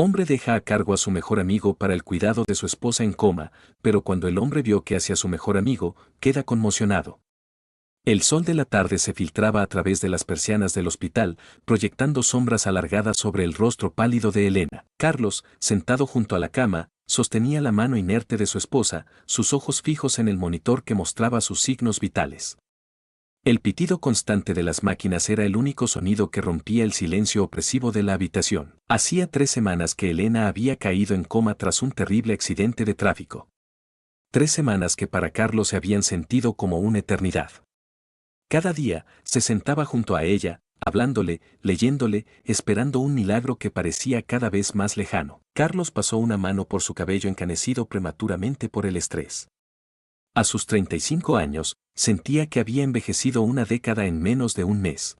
Hombre deja a cargo a su mejor amigo para el cuidado de su esposa en coma, pero cuando el hombre vio que hacía su mejor amigo, queda conmocionado. El sol de la tarde se filtraba a través de las persianas del hospital, proyectando sombras alargadas sobre el rostro pálido de Elena. Carlos, sentado junto a la cama, sostenía la mano inerte de su esposa, sus ojos fijos en el monitor que mostraba sus signos vitales. El pitido constante de las máquinas era el único sonido que rompía el silencio opresivo de la habitación. Hacía 3 semanas que Elena había caído en coma tras un terrible accidente de tráfico. 3 semanas que para Carlos se habían sentido como una eternidad. Cada día, se sentaba junto a ella, hablándole, leyéndole, esperando un milagro que parecía cada vez más lejano. Carlos pasó una mano por su cabello encanecido prematuramente por el estrés. A sus 35 años, sentía que había envejecido una década en menos de un mes.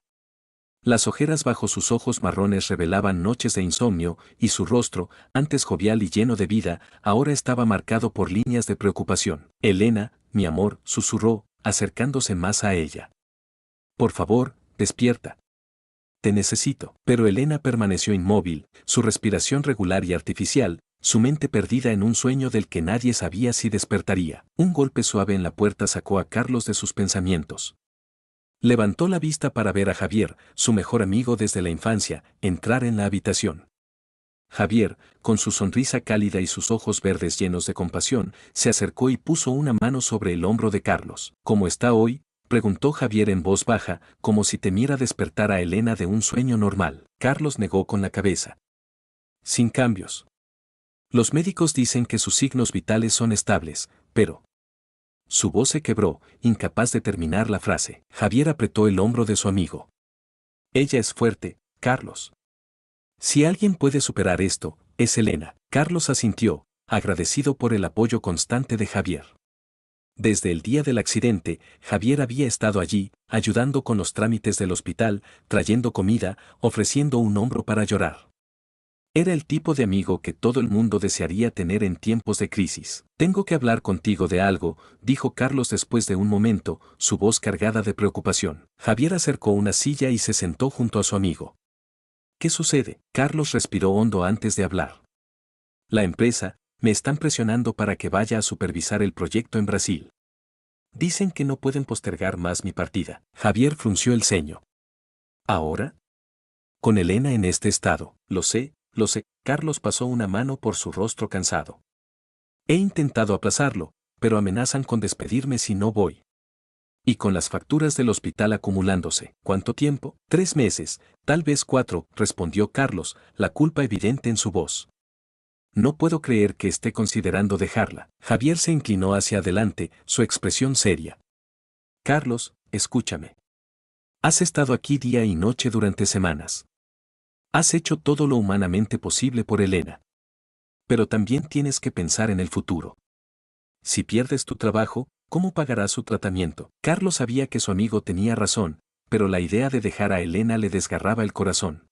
Las ojeras bajo sus ojos marrones revelaban noches de insomnio, y su rostro, antes jovial y lleno de vida, ahora estaba marcado por líneas de preocupación. Elena, mi amor, susurró, acercándose más a ella. Por favor, despierta. Te necesito. Pero Elena permaneció inmóvil, su respiración regular y artificial, su mente perdida en un sueño del que nadie sabía si despertaría. Un golpe suave en la puerta sacó a Carlos de sus pensamientos. Levantó la vista para ver a Javier, su mejor amigo desde la infancia, entrar en la habitación. Javier, con su sonrisa cálida y sus ojos verdes llenos de compasión, se acercó y puso una mano sobre el hombro de Carlos. ¿Cómo está hoy?, preguntó Javier en voz baja, como si temiera despertar a Elena de un sueño normal. Carlos negó con la cabeza. Sin cambios. Los médicos dicen que sus signos vitales son estables, pero... Su voz se quebró, incapaz de terminar la frase. Javier apretó el hombro de su amigo. Ella es fuerte, Carlos. Si alguien puede superar esto, es Elena. Carlos asintió, agradecido por el apoyo constante de Javier. Desde el día del accidente, Javier había estado allí, ayudando con los trámites del hospital, trayendo comida, ofreciendo un hombro para llorar. Era el tipo de amigo que todo el mundo desearía tener en tiempos de crisis. Tengo que hablar contigo de algo, dijo Carlos después de un momento, su voz cargada de preocupación. Javier acercó una silla y se sentó junto a su amigo. ¿Qué sucede? Carlos respiró hondo antes de hablar. La empresa, me están presionando para que vaya a supervisar el proyecto en Brasil. Dicen que no pueden postergar más mi partida. Javier frunció el ceño. ¿Ahora? Con Elena en este estado, lo sé. Carlos pasó una mano por su rostro cansado. He intentado aplazarlo, pero amenazan con despedirme si no voy. Y con las facturas del hospital acumulándose. ¿Cuánto tiempo? 3 meses, tal vez 4, respondió Carlos, la culpa evidente en su voz. No puedo creer que esté considerando dejarla. Javier se inclinó hacia adelante, su expresión seria. Carlos, escúchame. Has estado aquí día y noche durante semanas. Has hecho todo lo humanamente posible por Elena. Pero también tienes que pensar en el futuro. Si pierdes tu trabajo, ¿cómo pagarás su tratamiento? Carlos sabía que su amigo tenía razón, pero la idea de dejar a Elena le desgarraba el corazón.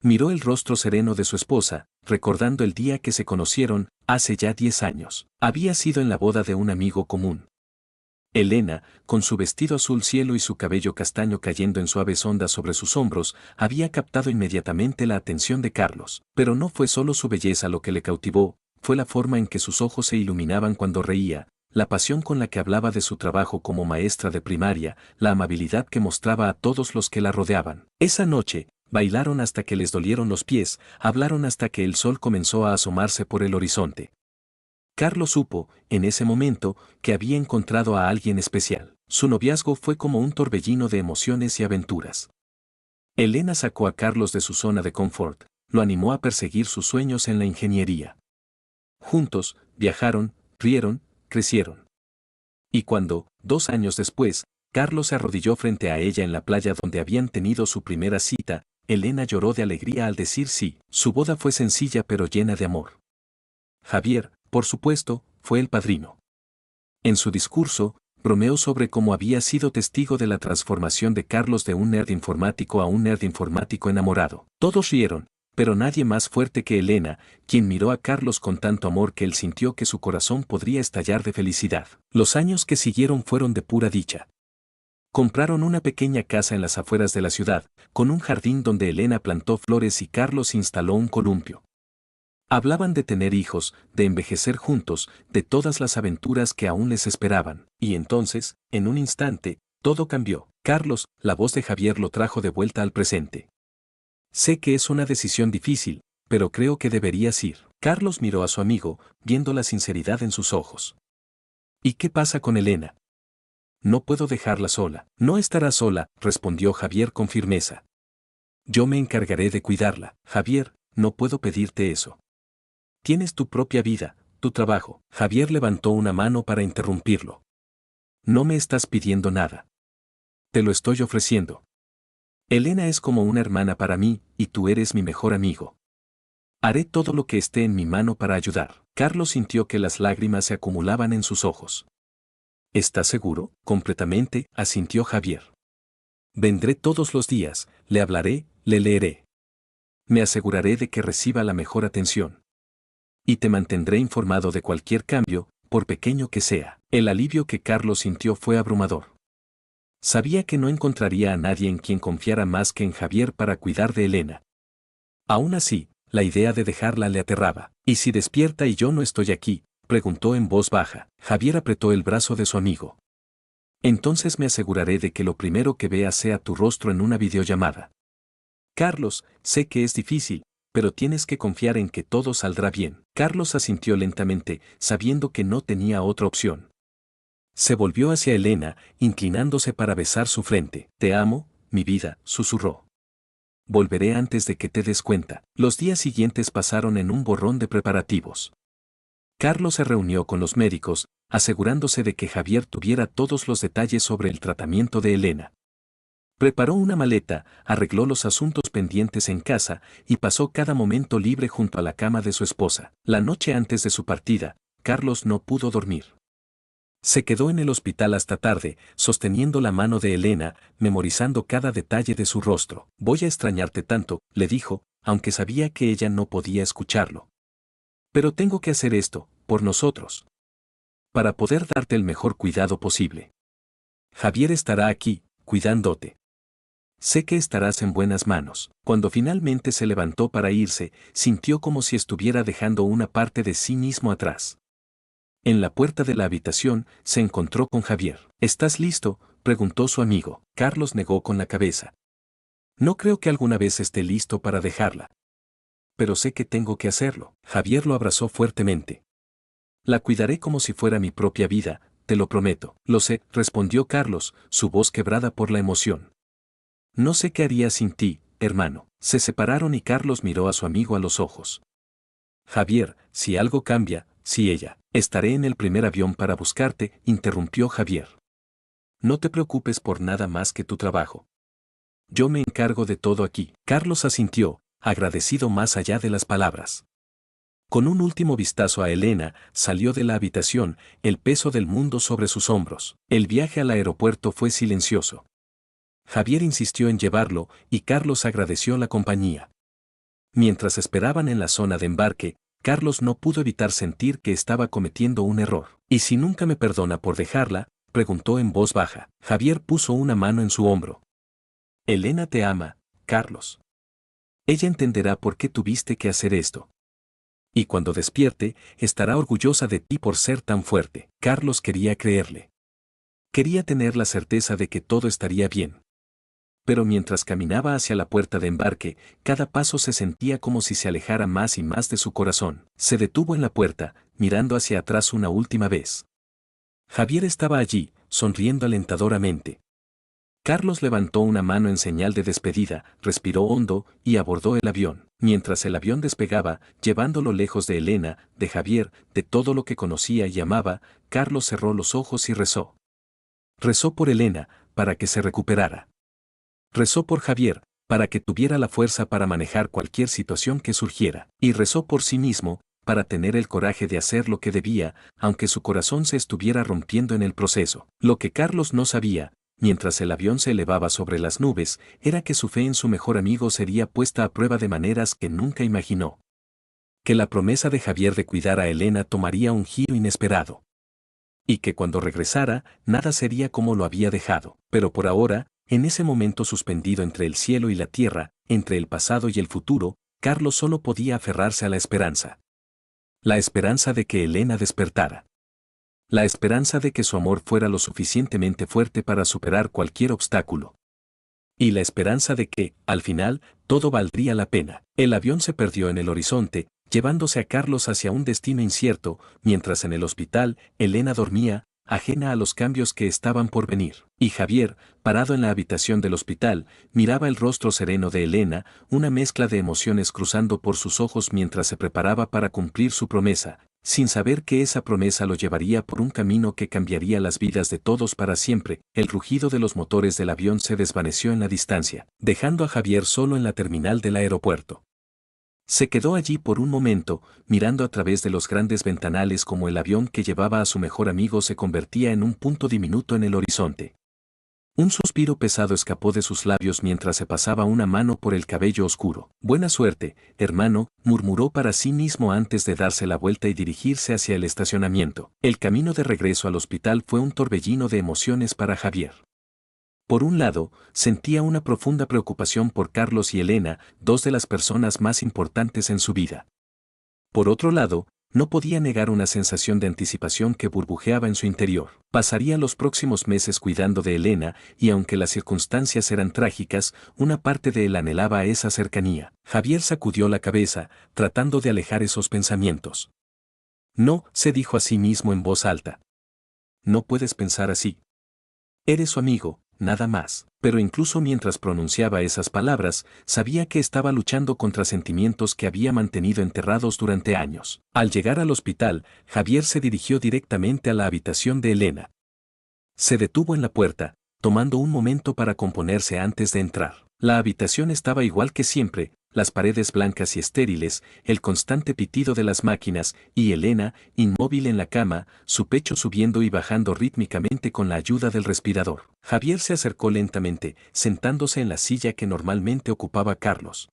Miró el rostro sereno de su esposa, recordando el día que se conocieron, hace ya 10 años. Había sido en la boda de un amigo común. Elena, con su vestido azul cielo y su cabello castaño cayendo en suaves ondas sobre sus hombros, había captado inmediatamente la atención de Carlos. Pero no fue solo su belleza lo que le cautivó, fue la forma en que sus ojos se iluminaban cuando reía, la pasión con la que hablaba de su trabajo como maestra de primaria, la amabilidad que mostraba a todos los que la rodeaban. Esa noche, bailaron hasta que les dolieron los pies, hablaron hasta que el sol comenzó a asomarse por el horizonte. Carlos supo, en ese momento, que había encontrado a alguien especial. Su noviazgo fue como un torbellino de emociones y aventuras. Elena sacó a Carlos de su zona de confort, lo animó a perseguir sus sueños en la ingeniería. Juntos, viajaron, rieron, crecieron. Y cuando, 2 años después, Carlos se arrodilló frente a ella en la playa donde habían tenido su primera cita, Elena lloró de alegría al decir sí. Su boda fue sencilla pero llena de amor. Javier, por supuesto, fue el padrino. En su discurso, bromeó sobre cómo había sido testigo de la transformación de Carlos de un nerd informático a un nerd informático enamorado. Todos rieron, pero nadie más fuerte que Elena, quien miró a Carlos con tanto amor que él sintió que su corazón podría estallar de felicidad. Los años que siguieron fueron de pura dicha. Compraron una pequeña casa en las afueras de la ciudad, con un jardín donde Elena plantó flores y Carlos instaló un columpio. Hablaban de tener hijos, de envejecer juntos, de todas las aventuras que aún les esperaban. Y entonces, en un instante, todo cambió. Carlos, la voz de Javier lo trajo de vuelta al presente. Sé que es una decisión difícil, pero creo que deberías ir. Carlos miró a su amigo, viendo la sinceridad en sus ojos. ¿Y qué pasa con Elena? No puedo dejarla sola. No estará sola, respondió Javier con firmeza. Yo me encargaré de cuidarla. Javier, no puedo pedirte eso. Tienes tu propia vida, tu trabajo. Javier levantó una mano para interrumpirlo. No me estás pidiendo nada. Te lo estoy ofreciendo. Elena es como una hermana para mí, y tú eres mi mejor amigo. Haré todo lo que esté en mi mano para ayudar. Carlos sintió que las lágrimas se acumulaban en sus ojos. ¿Estás seguro? Completamente, asintió Javier. Vendré todos los días, le hablaré, le leeré. Me aseguraré de que reciba la mejor atención. Y te mantendré informado de cualquier cambio, por pequeño que sea. El alivio que Carlos sintió fue abrumador. Sabía que no encontraría a nadie en quien confiara más que en Javier para cuidar de Elena. Aún así, la idea de dejarla le aterraba. ¿Y si despierta y yo no estoy aquí?, preguntó en voz baja. Javier apretó el brazo de su amigo. Entonces me aseguraré de que lo primero que vea sea tu rostro en una videollamada. Carlos, sé que es difícil, pero tienes que confiar en que todo saldrá bien. Carlos asintió lentamente, sabiendo que no tenía otra opción. Se volvió hacia Elena, inclinándose para besar su frente. Te amo, mi vida, susurró. Volveré antes de que te des cuenta. Los días siguientes pasaron en un borrón de preparativos. Carlos se reunió con los médicos, asegurándose de que Javier tuviera todos los detalles sobre el tratamiento de Elena. Preparó una maleta, arregló los asuntos pendientes en casa y pasó cada momento libre junto a la cama de su esposa. La noche antes de su partida, Carlos no pudo dormir. Se quedó en el hospital hasta tarde, sosteniendo la mano de Elena, memorizando cada detalle de su rostro. Voy a extrañarte tanto, le dijo, aunque sabía que ella no podía escucharlo. Pero tengo que hacer esto, por nosotros. Para poder darte el mejor cuidado posible. Javier estará aquí, cuidándote. Sé que estarás en buenas manos. Cuando finalmente se levantó para irse, sintió como si estuviera dejando una parte de sí mismo atrás. En la puerta de la habitación, se encontró con Javier. ¿Estás listo?, preguntó su amigo. Carlos negó con la cabeza. No creo que alguna vez esté listo para dejarla. Pero sé que tengo que hacerlo. Javier lo abrazó fuertemente. La cuidaré como si fuera mi propia vida, te lo prometo. Lo sé, respondió Carlos, su voz quebrada por la emoción. No sé qué haría sin ti, hermano. Se separaron y Carlos miró a su amigo a los ojos. Javier, si algo cambia, si ella, estaré en el primer avión para buscarte, interrumpió Javier. No te preocupes por nada más que tu trabajo. Yo me encargo de todo aquí. Carlos asintió, agradecido más allá de las palabras. Con un último vistazo a Elena, salió de la habitación, el peso del mundo sobre sus hombros. El viaje al aeropuerto fue silencioso. Javier insistió en llevarlo, y Carlos agradeció la compañía. Mientras esperaban en la zona de embarque, Carlos no pudo evitar sentir que estaba cometiendo un error. ¿Y si nunca me perdona por dejarla?, preguntó en voz baja. Javier puso una mano en su hombro. Elena te ama, Carlos. Ella entenderá por qué tuviste que hacer esto. Y cuando despierte, estará orgullosa de ti por ser tan fuerte. Carlos quería creerle. Quería tener la certeza de que todo estaría bien. Pero mientras caminaba hacia la puerta de embarque, cada paso se sentía como si se alejara más y más de su corazón. Se detuvo en la puerta, mirando hacia atrás una última vez. Javier estaba allí, sonriendo alentadoramente. Carlos levantó una mano en señal de despedida, respiró hondo y abordó el avión. Mientras el avión despegaba, llevándolo lejos de Elena, de Javier, de todo lo que conocía y amaba, Carlos cerró los ojos y rezó. Rezó por Elena, para que se recuperara. Rezó por Javier, para que tuviera la fuerza para manejar cualquier situación que surgiera. Y rezó por sí mismo, para tener el coraje de hacer lo que debía, aunque su corazón se estuviera rompiendo en el proceso. Lo que Carlos no sabía, mientras el avión se elevaba sobre las nubes, era que su fe en su mejor amigo sería puesta a prueba de maneras que nunca imaginó. Que la promesa de Javier de cuidar a Elena tomaría un giro inesperado. Y que cuando regresara, nada sería como lo había dejado. Pero por ahora, en ese momento suspendido entre el cielo y la tierra, entre el pasado y el futuro, Carlos solo podía aferrarse a la esperanza. La esperanza de que Elena despertara. La esperanza de que su amor fuera lo suficientemente fuerte para superar cualquier obstáculo. Y la esperanza de que, al final, todo valdría la pena. El avión se perdió en el horizonte, llevándose a Carlos hacia un destino incierto, mientras en el hospital, Elena dormía, ajena a los cambios que estaban por venir. Y Javier, parado en la habitación del hospital, miraba el rostro sereno de Elena, una mezcla de emociones cruzando por sus ojos mientras se preparaba para cumplir su promesa, sin saber que esa promesa lo llevaría por un camino que cambiaría las vidas de todos para siempre. El rugido de los motores del avión se desvaneció en la distancia, dejando a Javier solo en la terminal del aeropuerto. Se quedó allí por un momento, mirando a través de los grandes ventanales como el avión que llevaba a su mejor amigo se convertía en un punto diminuto en el horizonte. Un suspiro pesado escapó de sus labios mientras se pasaba una mano por el cabello oscuro. Buena suerte, hermano, murmuró para sí mismo antes de darse la vuelta y dirigirse hacia el estacionamiento. El camino de regreso al hospital fue un torbellino de emociones para Javier. Por un lado, sentía una profunda preocupación por Carlos y Elena, dos de las personas más importantes en su vida. Por otro lado, no podía negar una sensación de anticipación que burbujeaba en su interior. Pasaría los próximos meses cuidando de Elena, y aunque las circunstancias eran trágicas, una parte de él anhelaba esa cercanía. Javier sacudió la cabeza, tratando de alejar esos pensamientos. No, se dijo a sí mismo en voz alta. No puedes pensar así. Eres su amigo, nada más. Pero incluso mientras pronunciaba esas palabras, sabía que estaba luchando contra sentimientos que había mantenido enterrados durante años. Al llegar al hospital, Javier se dirigió directamente a la habitación de Elena. Se detuvo en la puerta, tomando un momento para componerse antes de entrar. La habitación estaba igual que siempre, las paredes blancas y estériles, el constante pitido de las máquinas, y Elena, inmóvil en la cama, su pecho subiendo y bajando rítmicamente con la ayuda del respirador. Javier se acercó lentamente, sentándose en la silla que normalmente ocupaba Carlos.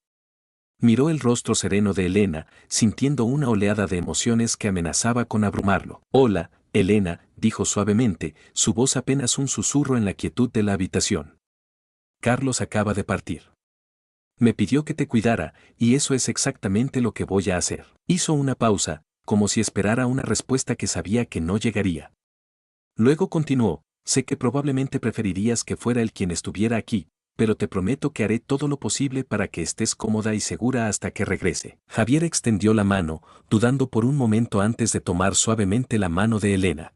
Miró el rostro sereno de Elena, sintiendo una oleada de emociones que amenazaba con abrumarlo. Hola, Elena, dijo suavemente, su voz apenas un susurro en la quietud de la habitación. Carlos acaba de partir. Me pidió que te cuidara, y eso es exactamente lo que voy a hacer. Hizo una pausa, como si esperara una respuesta que sabía que no llegaría. Luego continuó, sé que probablemente preferirías que fuera él quien estuviera aquí, pero te prometo que haré todo lo posible para que estés cómoda y segura hasta que regrese. Javier extendió la mano, dudando por un momento antes de tomar suavemente la mano de Elena.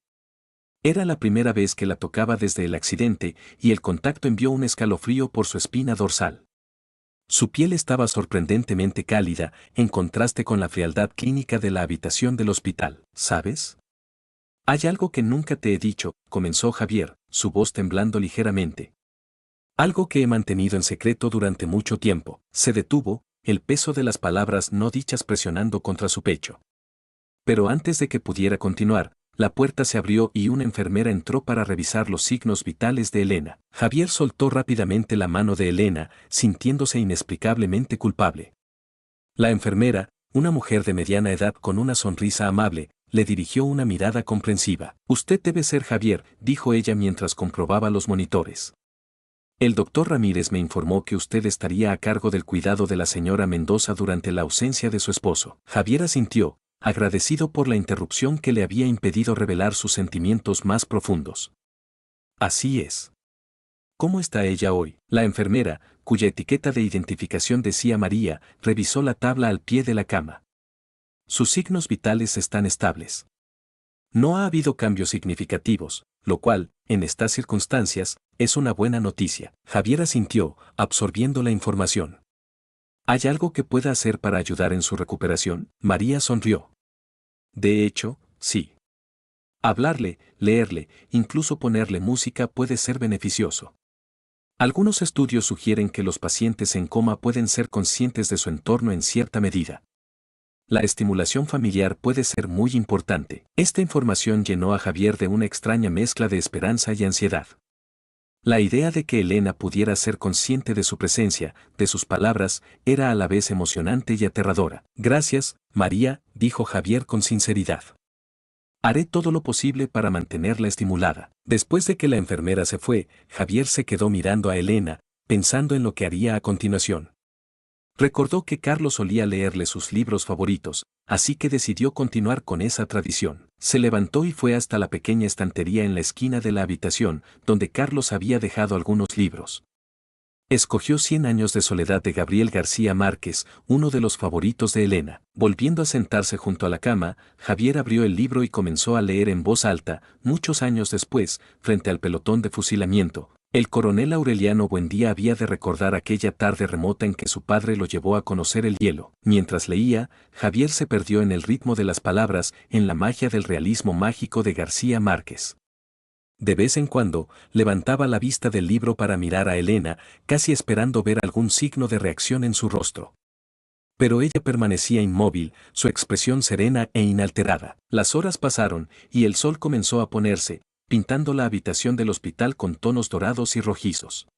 Era la primera vez que la tocaba desde el accidente, y el contacto envió un escalofrío por su espina dorsal. Su piel estaba sorprendentemente cálida, en contraste con la frialdad clínica de la habitación del hospital. ¿Sabes? Hay algo que nunca te he dicho, comenzó Javier, su voz temblando ligeramente. Algo que he mantenido en secreto durante mucho tiempo. Se detuvo, el peso de las palabras no dichas presionando contra su pecho. Pero antes de que pudiera continuar, la puerta se abrió y una enfermera entró para revisar los signos vitales de Elena. Javier soltó rápidamente la mano de Elena, sintiéndose inexplicablemente culpable. La enfermera, una mujer de mediana edad con una sonrisa amable, le dirigió una mirada comprensiva. Usted debe ser Javier, dijo ella mientras comprobaba los monitores. El doctor Ramírez me informó que usted estaría a cargo del cuidado de la señora Mendoza durante la ausencia de su esposo. Javier asintió, agradecido por la interrupción que le había impedido revelar sus sentimientos más profundos. Así es. ¿Cómo está ella hoy? La enfermera, cuya etiqueta de identificación decía María, revisó la tabla al pie de la cama. Sus signos vitales están estables. No ha habido cambios significativos, lo cual, en estas circunstancias, es una buena noticia. Javier asintió, absorbiendo la información. ¿Hay algo que pueda hacer para ayudar en su recuperación? María sonrió. De hecho, sí. Hablarle, leerle, incluso ponerle música puede ser beneficioso. Algunos estudios sugieren que los pacientes en coma pueden ser conscientes de su entorno en cierta medida. La estimulación familiar puede ser muy importante. Esta información llenó a Javier de una extraña mezcla de esperanza y ansiedad. La idea de que Elena pudiera ser consciente de su presencia, de sus palabras, era a la vez emocionante y aterradora. Gracias, María, dijo Javier con sinceridad. Haré todo lo posible para mantenerla estimulada. Después de que la enfermera se fue, Javier se quedó mirando a Elena, pensando en lo que haría a continuación. Recordó que Carlos solía leerle sus libros favoritos, así que decidió continuar con esa tradición. Se levantó y fue hasta la pequeña estantería en la esquina de la habitación, donde Carlos había dejado algunos libros. Escogió Cien años de soledad de Gabriel García Márquez, uno de los favoritos de Elena. Volviendo a sentarse junto a la cama, Javier abrió el libro y comenzó a leer en voz alta. Muchos años después, frente al pelotón de fusilamiento, el coronel Aureliano Buendía había de recordar aquella tarde remota en que su padre lo llevó a conocer el hielo. Mientras leía, Javier se perdió en el ritmo de las palabras, en la magia del realismo mágico de García Márquez. De vez en cuando, levantaba la vista del libro para mirar a Elena, casi esperando ver algún signo de reacción en su rostro. Pero ella permanecía inmóvil, su expresión serena e inalterada. Las horas pasaron, y el sol comenzó a ponerse, pintando la habitación del hospital con tonos dorados y rojizos.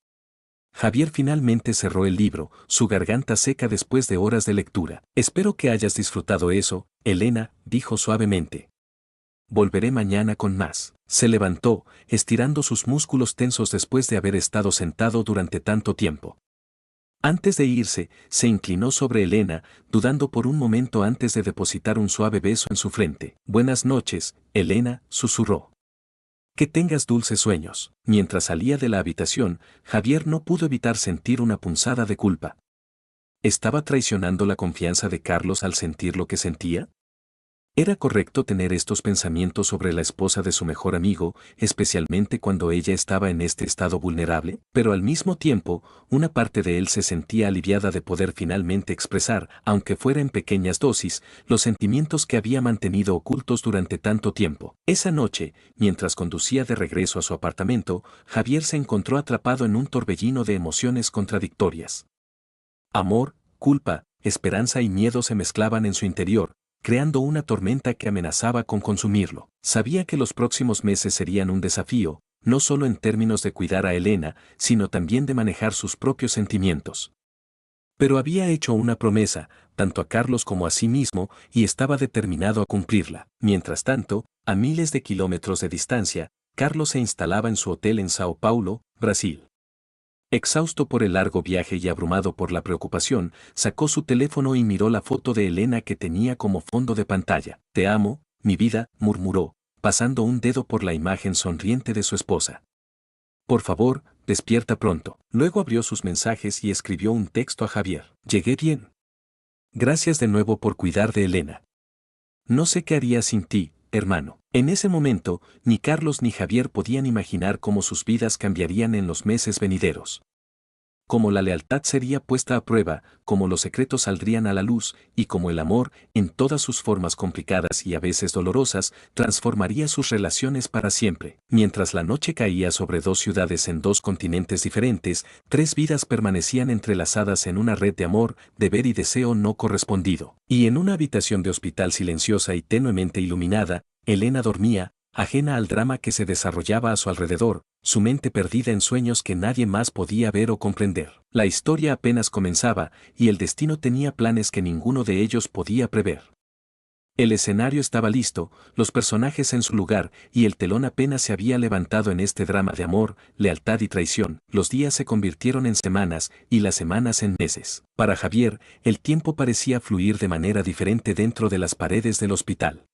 Javier finalmente cerró el libro, su garganta seca después de horas de lectura. Espero que hayas disfrutado eso, Elena, dijo suavemente. Volveré mañana con más. Se levantó, estirando sus músculos tensos después de haber estado sentado durante tanto tiempo. Antes de irse, se inclinó sobre Elena, dudando por un momento antes de depositar un suave beso en su frente. Buenas noches, Elena, susurró. Que tengas dulces sueños. Mientras salía de la habitación, Javier no pudo evitar sentir una punzada de culpa. ¿Estaba traicionando la confianza de Carlos al sentir lo que sentía? ¿Era correcto tener estos pensamientos sobre la esposa de su mejor amigo, especialmente cuando ella estaba en este estado vulnerable? Pero al mismo tiempo, una parte de él se sentía aliviada de poder finalmente expresar, aunque fuera en pequeñas dosis, los sentimientos que había mantenido ocultos durante tanto tiempo. Esa noche, mientras conducía de regreso a su apartamento, Javier se encontró atrapado en un torbellino de emociones contradictorias. Amor, culpa, esperanza y miedo se mezclaban en su interior, creando una tormenta que amenazaba con consumirlo. Sabía que los próximos meses serían un desafío, no solo en términos de cuidar a Elena, sino también de manejar sus propios sentimientos. Pero había hecho una promesa, tanto a Carlos como a sí mismo, y estaba determinado a cumplirla. Mientras tanto, a miles de kilómetros de distancia, Carlos se instalaba en su hotel en Sao Paulo, Brasil. Exhausto por el largo viaje y abrumado por la preocupación, sacó su teléfono y miró la foto de Elena que tenía como fondo de pantalla. Te amo, mi vida, murmuró, pasando un dedo por la imagen sonriente de su esposa. Por favor, despierta pronto. Luego abrió sus mensajes y escribió un texto a Javier. Llegué bien. Gracias de nuevo por cuidar de Elena. No sé qué haría sin ti, hermano. En ese momento, ni Carlos ni Javier podían imaginar cómo sus vidas cambiarían en los meses venideros. Cómo la lealtad sería puesta a prueba, cómo los secretos saldrían a la luz, y cómo el amor, en todas sus formas complicadas y a veces dolorosas, transformaría sus relaciones para siempre. Mientras la noche caía sobre dos ciudades en dos continentes diferentes, tres vidas permanecían entrelazadas en una red de amor, deber y deseo no correspondido. Y en una habitación de hospital silenciosa y tenuemente iluminada, Elena dormía, ajena al drama que se desarrollaba a su alrededor, su mente perdida en sueños que nadie más podía ver o comprender. La historia apenas comenzaba, y el destino tenía planes que ninguno de ellos podía prever. El escenario estaba listo, los personajes en su lugar, y el telón apenas se había levantado en este drama de amor, lealtad y traición. Los días se convirtieron en semanas, y las semanas en meses. Para Javier, el tiempo parecía fluir de manera diferente dentro de las paredes del hospital.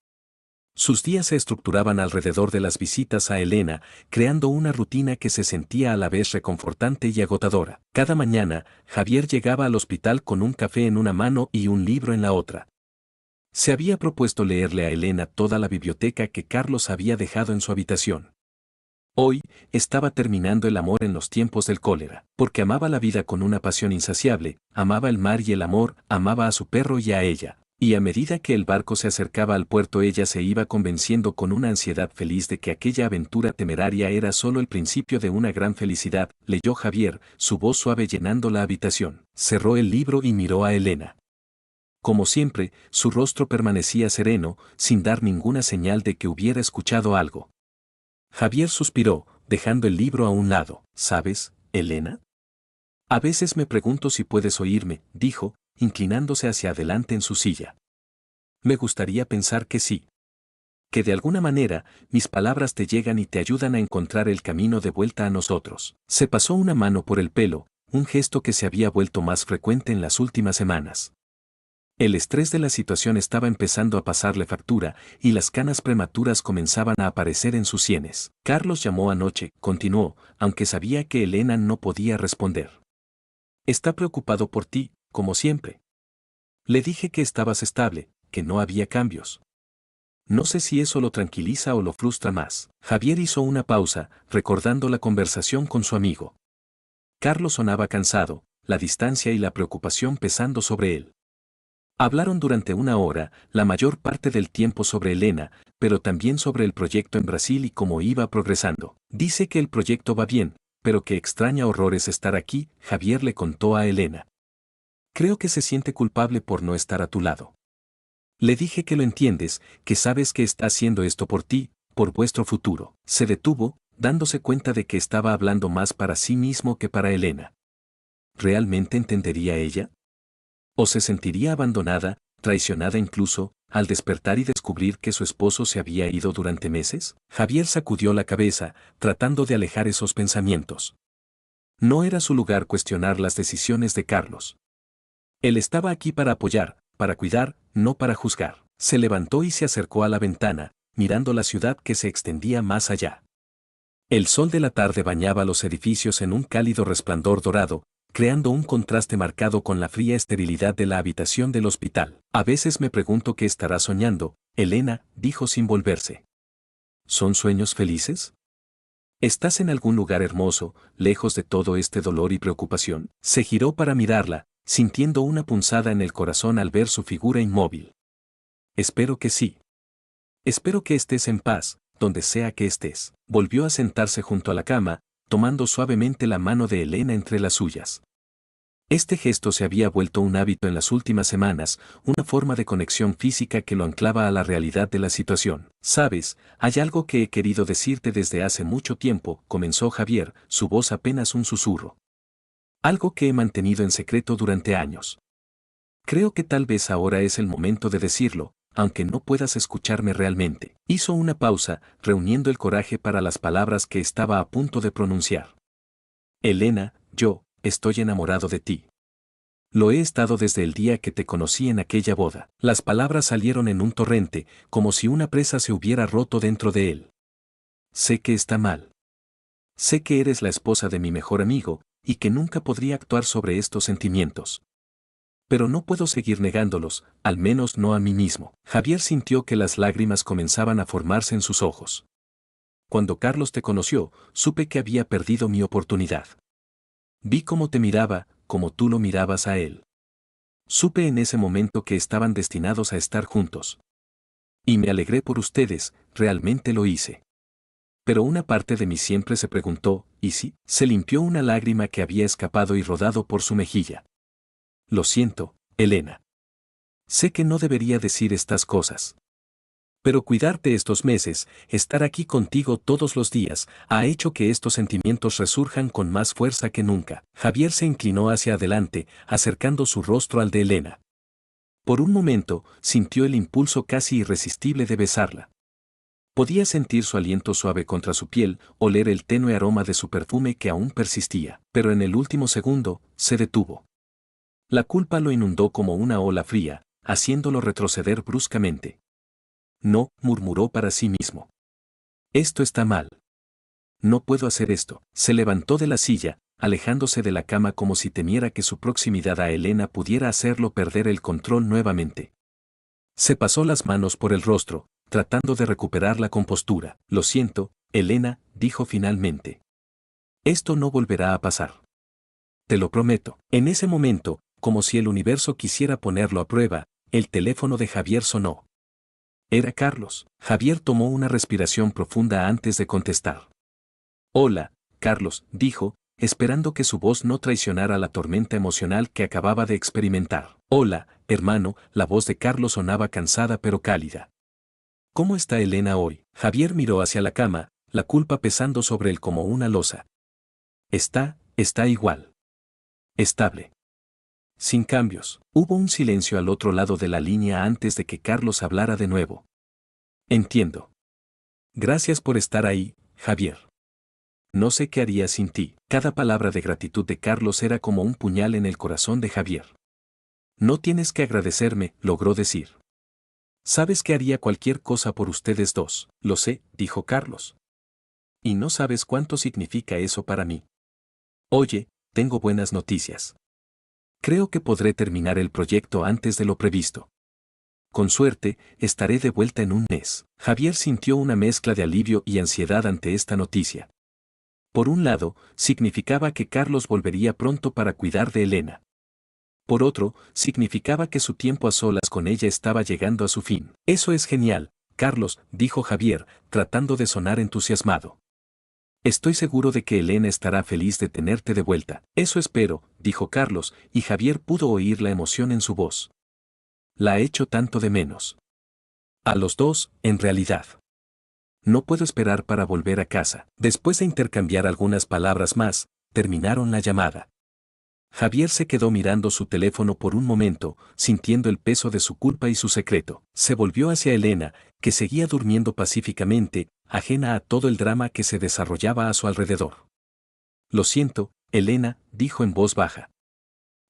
Sus días se estructuraban alrededor de las visitas a Elena, creando una rutina que se sentía a la vez reconfortante y agotadora. Cada mañana, Javier llegaba al hospital con un café en una mano y un libro en la otra. Se había propuesto leerle a Elena toda la biblioteca que Carlos había dejado en su habitación. Hoy, estaba terminando El amor en los tiempos del cólera, porque amaba la vida con una pasión insaciable, amaba el mar y el amor, amaba a su perro y a ella. Y a medida que el barco se acercaba al puerto ella se iba convenciendo con una ansiedad feliz de que aquella aventura temeraria era solo el principio de una gran felicidad, leyó Javier, su voz suave llenando la habitación. Cerró el libro y miró a Elena. Como siempre, su rostro permanecía sereno, sin dar ninguna señal de que hubiera escuchado algo. Javier suspiró, dejando el libro a un lado. ¿Sabes, Elena? A veces me pregunto si puedes oírme, dijo, inclinándose hacia adelante en su silla. Me gustaría pensar que sí. Que de alguna manera, mis palabras te llegan y te ayudan a encontrar el camino de vuelta a nosotros. Se pasó una mano por el pelo, un gesto que se había vuelto más frecuente en las últimas semanas. El estrés de la situación estaba empezando a pasarle factura y las canas prematuras comenzaban a aparecer en sus sienes. Carlos llamó anoche, continuó, aunque sabía que Elena no podía responder. Está preocupado por ti, como siempre. Le dije que estabas estable, que no había cambios. No sé si eso lo tranquiliza o lo frustra más. Javier hizo una pausa, recordando la conversación con su amigo. Carlos sonaba cansado, la distancia y la preocupación pesando sobre él. Hablaron durante una hora, la mayor parte del tiempo sobre Elena, pero también sobre el proyecto en Brasil y cómo iba progresando. Dice que el proyecto va bien, pero que extraña horrores estar aquí, Javier le contó a Elena. Creo que se siente culpable por no estar a tu lado. Le dije que lo entiendes, que sabes que está haciendo esto por ti, por vuestro futuro. Se detuvo, dándose cuenta de que estaba hablando más para sí mismo que para Elena. ¿Realmente entendería ella? ¿O se sentiría abandonada, traicionada incluso, al despertar y descubrir que su esposo se había ido durante meses? Javier sacudió la cabeza, tratando de alejar esos pensamientos. No era su lugar cuestionar las decisiones de Carlos. Él estaba aquí para apoyar, para cuidar, no para juzgar. Se levantó y se acercó a la ventana, mirando la ciudad que se extendía más allá. El sol de la tarde bañaba los edificios en un cálido resplandor dorado, creando un contraste marcado con la fría esterilidad de la habitación del hospital. A veces me pregunto qué estará soñando, Elena, dijo sin volverse. ¿Son sueños felices? ¿Estás en algún lugar hermoso, lejos de todo este dolor y preocupación? Se giró para mirarla, sintiendo una punzada en el corazón al ver su figura inmóvil. Espero que sí. Espero que estés en paz, donde sea que estés. Volvió a sentarse junto a la cama, tomando suavemente la mano de Elena entre las suyas. Este gesto se había vuelto un hábito en las últimas semanas, una forma de conexión física que lo anclaba a la realidad de la situación. Sabes, hay algo que he querido decirte desde hace mucho tiempo, comenzó Javier, su voz apenas un susurro. Algo que he mantenido en secreto durante años. Creo que tal vez ahora es el momento de decirlo, aunque no puedas escucharme realmente. Hizo una pausa, reuniendo el coraje para las palabras que estaba a punto de pronunciar. Elena, yo estoy enamorado de ti. Lo he estado desde el día que te conocí en aquella boda. Las palabras salieron en un torrente, como si una presa se hubiera roto dentro de él. Sé que está mal. Sé que eres la esposa de mi mejor amigo, y que nunca podría actuar sobre estos sentimientos. Pero no puedo seguir negándolos, al menos no a mí mismo. Javier sintió que las lágrimas comenzaban a formarse en sus ojos. Cuando Carlos te conoció, supe que había perdido mi oportunidad. Vi cómo te miraba, como tú lo mirabas a él. Supe en ese momento que estaban destinados a estar juntos. Y me alegré por ustedes, realmente lo hice. Pero una parte de mí siempre se preguntó, ¿y si? Se limpió una lágrima que había escapado y rodado por su mejilla. Lo siento, Elena. Sé que no debería decir estas cosas. Pero cuidarte estos meses, estar aquí contigo todos los días, ha hecho que estos sentimientos resurjan con más fuerza que nunca. Javier se inclinó hacia adelante, acercando su rostro al de Elena. Por un momento, sintió el impulso casi irresistible de besarla. Podía sentir su aliento suave contra su piel, oler el tenue aroma de su perfume que aún persistía, pero en el último segundo, se detuvo. La culpa lo inundó como una ola fría, haciéndolo retroceder bruscamente. No, murmuró para sí mismo. Esto está mal. No puedo hacer esto. Se levantó de la silla, alejándose de la cama como si temiera que su proximidad a Elena pudiera hacerlo perder el control nuevamente. Se pasó las manos por el rostro, tratando de recuperar la compostura. Lo siento, Elena, dijo finalmente. Esto no volverá a pasar. Te lo prometo. En ese momento, como si el universo quisiera ponerlo a prueba, el teléfono de Javier sonó. Era Carlos. Javier tomó una respiración profunda antes de contestar. Hola, Carlos, dijo, esperando que su voz no traicionara la tormenta emocional que acababa de experimentar. Hola, hermano, la voz de Carlos sonaba cansada pero cálida. ¿Cómo está Elena hoy? Javier miró hacia la cama, la culpa pesando sobre él como una losa. Está igual. Estable. Sin cambios. Hubo un silencio al otro lado de la línea antes de que Carlos hablara de nuevo. Entiendo. Gracias por estar ahí, Javier. No sé qué haría sin ti. Cada palabra de gratitud de Carlos era como un puñal en el corazón de Javier. No tienes que agradecerme, logró decir. Sabes que haría cualquier cosa por ustedes dos. Lo sé, dijo Carlos. Y no sabes cuánto significa eso para mí. Oye, tengo buenas noticias. Creo que podré terminar el proyecto antes de lo previsto. Con suerte, estaré de vuelta en un mes. Javier sintió una mezcla de alivio y ansiedad ante esta noticia. Por un lado, significaba que Carlos volvería pronto para cuidar de Elena. Por otro, significaba que su tiempo a solas con ella estaba llegando a su fin. Eso es genial, Carlos, dijo Javier, tratando de sonar entusiasmado. Estoy seguro de que Elena estará feliz de tenerte de vuelta. Eso espero, dijo Carlos, y Javier pudo oír la emoción en su voz. La echo tanto de menos. A los dos, en realidad. No puedo esperar para volver a casa. Después de intercambiar algunas palabras más, terminaron la llamada. Javier se quedó mirando su teléfono por un momento, sintiendo el peso de su culpa y su secreto. Se volvió hacia Elena, que seguía durmiendo pacíficamente, ajena a todo el drama que se desarrollaba a su alrededor. Lo siento, Elena, dijo en voz baja.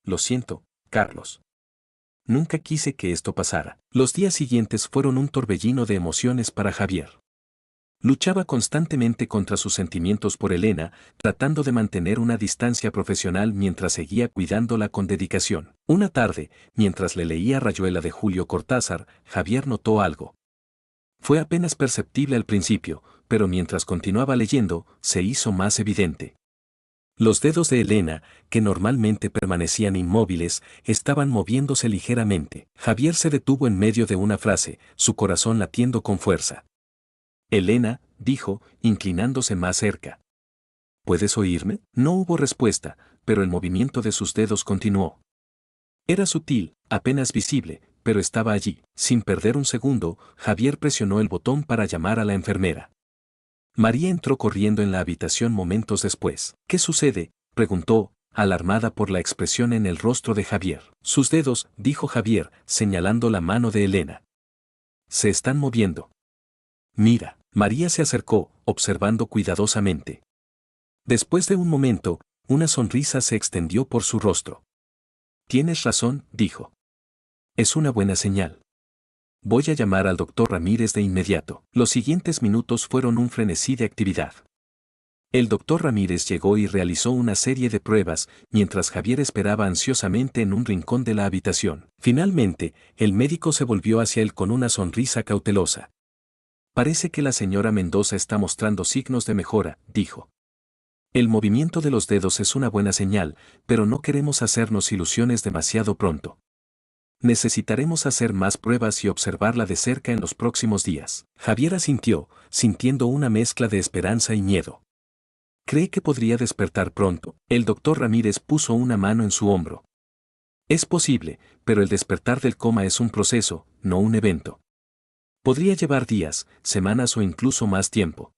Lo siento, Carlos. Nunca quise que esto pasara. Los días siguientes fueron un torbellino de emociones para Javier. Luchaba constantemente contra sus sentimientos por Elena, tratando de mantener una distancia profesional mientras seguía cuidándola con dedicación. Una tarde, mientras le leía Rayuela de Julio Cortázar, Javier notó algo. Fue apenas perceptible al principio, pero mientras continuaba leyendo, se hizo más evidente. Los dedos de Elena, que normalmente permanecían inmóviles, estaban moviéndose ligeramente. Javier se detuvo en medio de una frase, su corazón latiendo con fuerza. Elena, dijo, inclinándose más cerca. ¿Puedes oírme? No hubo respuesta, pero el movimiento de sus dedos continuó. Era sutil, apenas visible, pero estaba allí. Sin perder un segundo, Javier presionó el botón para llamar a la enfermera. María entró corriendo en la habitación momentos después. ¿Qué sucede?, preguntó, alarmada por la expresión en el rostro de Javier. Sus dedos, dijo Javier, señalando la mano de Elena. Se están moviendo. Mira, María se acercó, observando cuidadosamente. Después de un momento, una sonrisa se extendió por su rostro. Tienes razón, dijo. Es una buena señal. Voy a llamar al doctor Ramírez de inmediato. Los siguientes minutos fueron un frenesí de actividad. El doctor Ramírez llegó y realizó una serie de pruebas, mientras Javier esperaba ansiosamente en un rincón de la habitación. Finalmente, el médico se volvió hacia él con una sonrisa cautelosa. Parece que la señora Mendoza está mostrando signos de mejora, dijo. El movimiento de los dedos es una buena señal, pero no queremos hacernos ilusiones demasiado pronto. Necesitaremos hacer más pruebas y observarla de cerca en los próximos días. Javier asintió, sintiendo una mezcla de esperanza y miedo. ¿Cree que podría despertar pronto? El doctor Ramírez puso una mano en su hombro. Es posible, pero el despertar del coma es un proceso, no un evento. Podría llevar días, semanas o incluso más tiempo.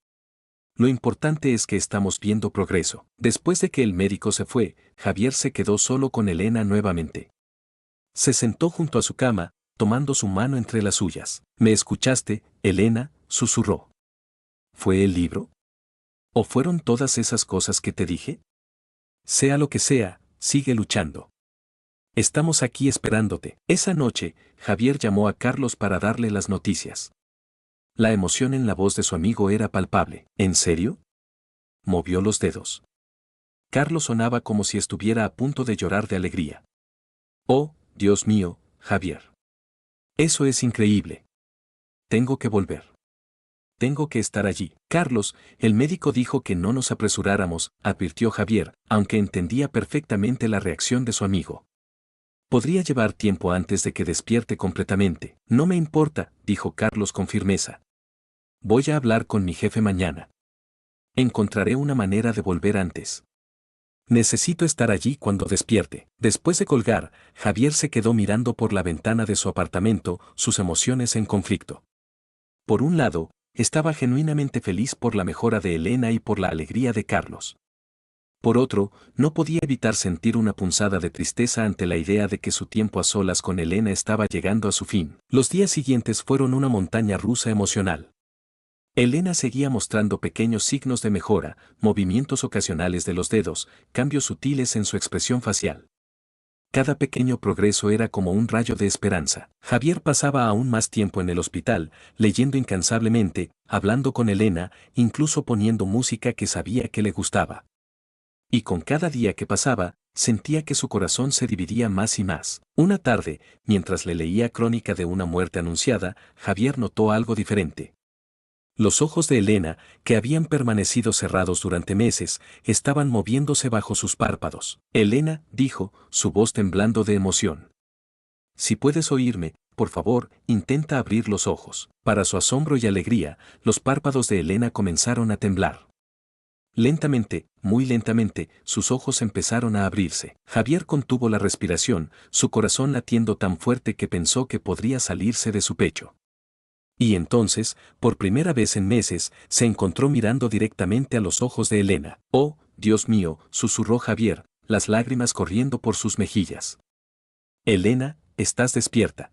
Lo importante es que estamos viendo progreso. Después de que el médico se fue, Javier se quedó solo con Elena nuevamente. Se sentó junto a su cama, tomando su mano entre las suyas. ¿Me escuchaste, Elena?, susurró. ¿Fue el libro? ¿O fueron todas esas cosas que te dije? Sea lo que sea, sigue luchando. Estamos aquí esperándote. Esa noche, Javier llamó a Carlos para darle las noticias. La emoción en la voz de su amigo era palpable. ¿En serio?, movió los dedos. Carlos sonaba como si estuviera a punto de llorar de alegría. Oh, Dios mío, Javier. Eso es increíble. Tengo que volver. Tengo que estar allí. Carlos, el médico dijo que no nos apresuráramos, advirtió Javier, aunque entendía perfectamente la reacción de su amigo. Podría llevar tiempo antes de que despierte completamente. No me importa, dijo Carlos con firmeza. Voy a hablar con mi jefe mañana. Encontraré una manera de volver antes. Necesito estar allí cuando despierte. Después de colgar, Javier se quedó mirando por la ventana de su apartamento, sus emociones en conflicto. Por un lado, estaba genuinamente feliz por la mejora de Elena y por la alegría de Carlos. Por otro, no podía evitar sentir una punzada de tristeza ante la idea de que su tiempo a solas con Elena estaba llegando a su fin. Los días siguientes fueron una montaña rusa emocional. Elena seguía mostrando pequeños signos de mejora, movimientos ocasionales de los dedos, cambios sutiles en su expresión facial. Cada pequeño progreso era como un rayo de esperanza. Javier pasaba aún más tiempo en el hospital, leyendo incansablemente, hablando con Elena, incluso poniendo música que sabía que le gustaba. Y con cada día que pasaba, sentía que su corazón se dividía más y más. Una tarde, mientras le leía crónica de una muerte anunciada, Javier notó algo diferente. Los ojos de Elena, que habían permanecido cerrados durante meses, estaban moviéndose bajo sus párpados. Elena, dijo, su voz temblando de emoción. Si puedes oírme, por favor, intenta abrir los ojos. Para su asombro y alegría, los párpados de Elena comenzaron a temblar. Lentamente, muy lentamente, sus ojos empezaron a abrirse. Javier contuvo la respiración, su corazón latiendo tan fuerte que pensó que podría salirse de su pecho. Y entonces, por primera vez en meses, se encontró mirando directamente a los ojos de Elena. «Oh, Dios mío», susurró Javier, las lágrimas corriendo por sus mejillas. «Elena, estás despierta.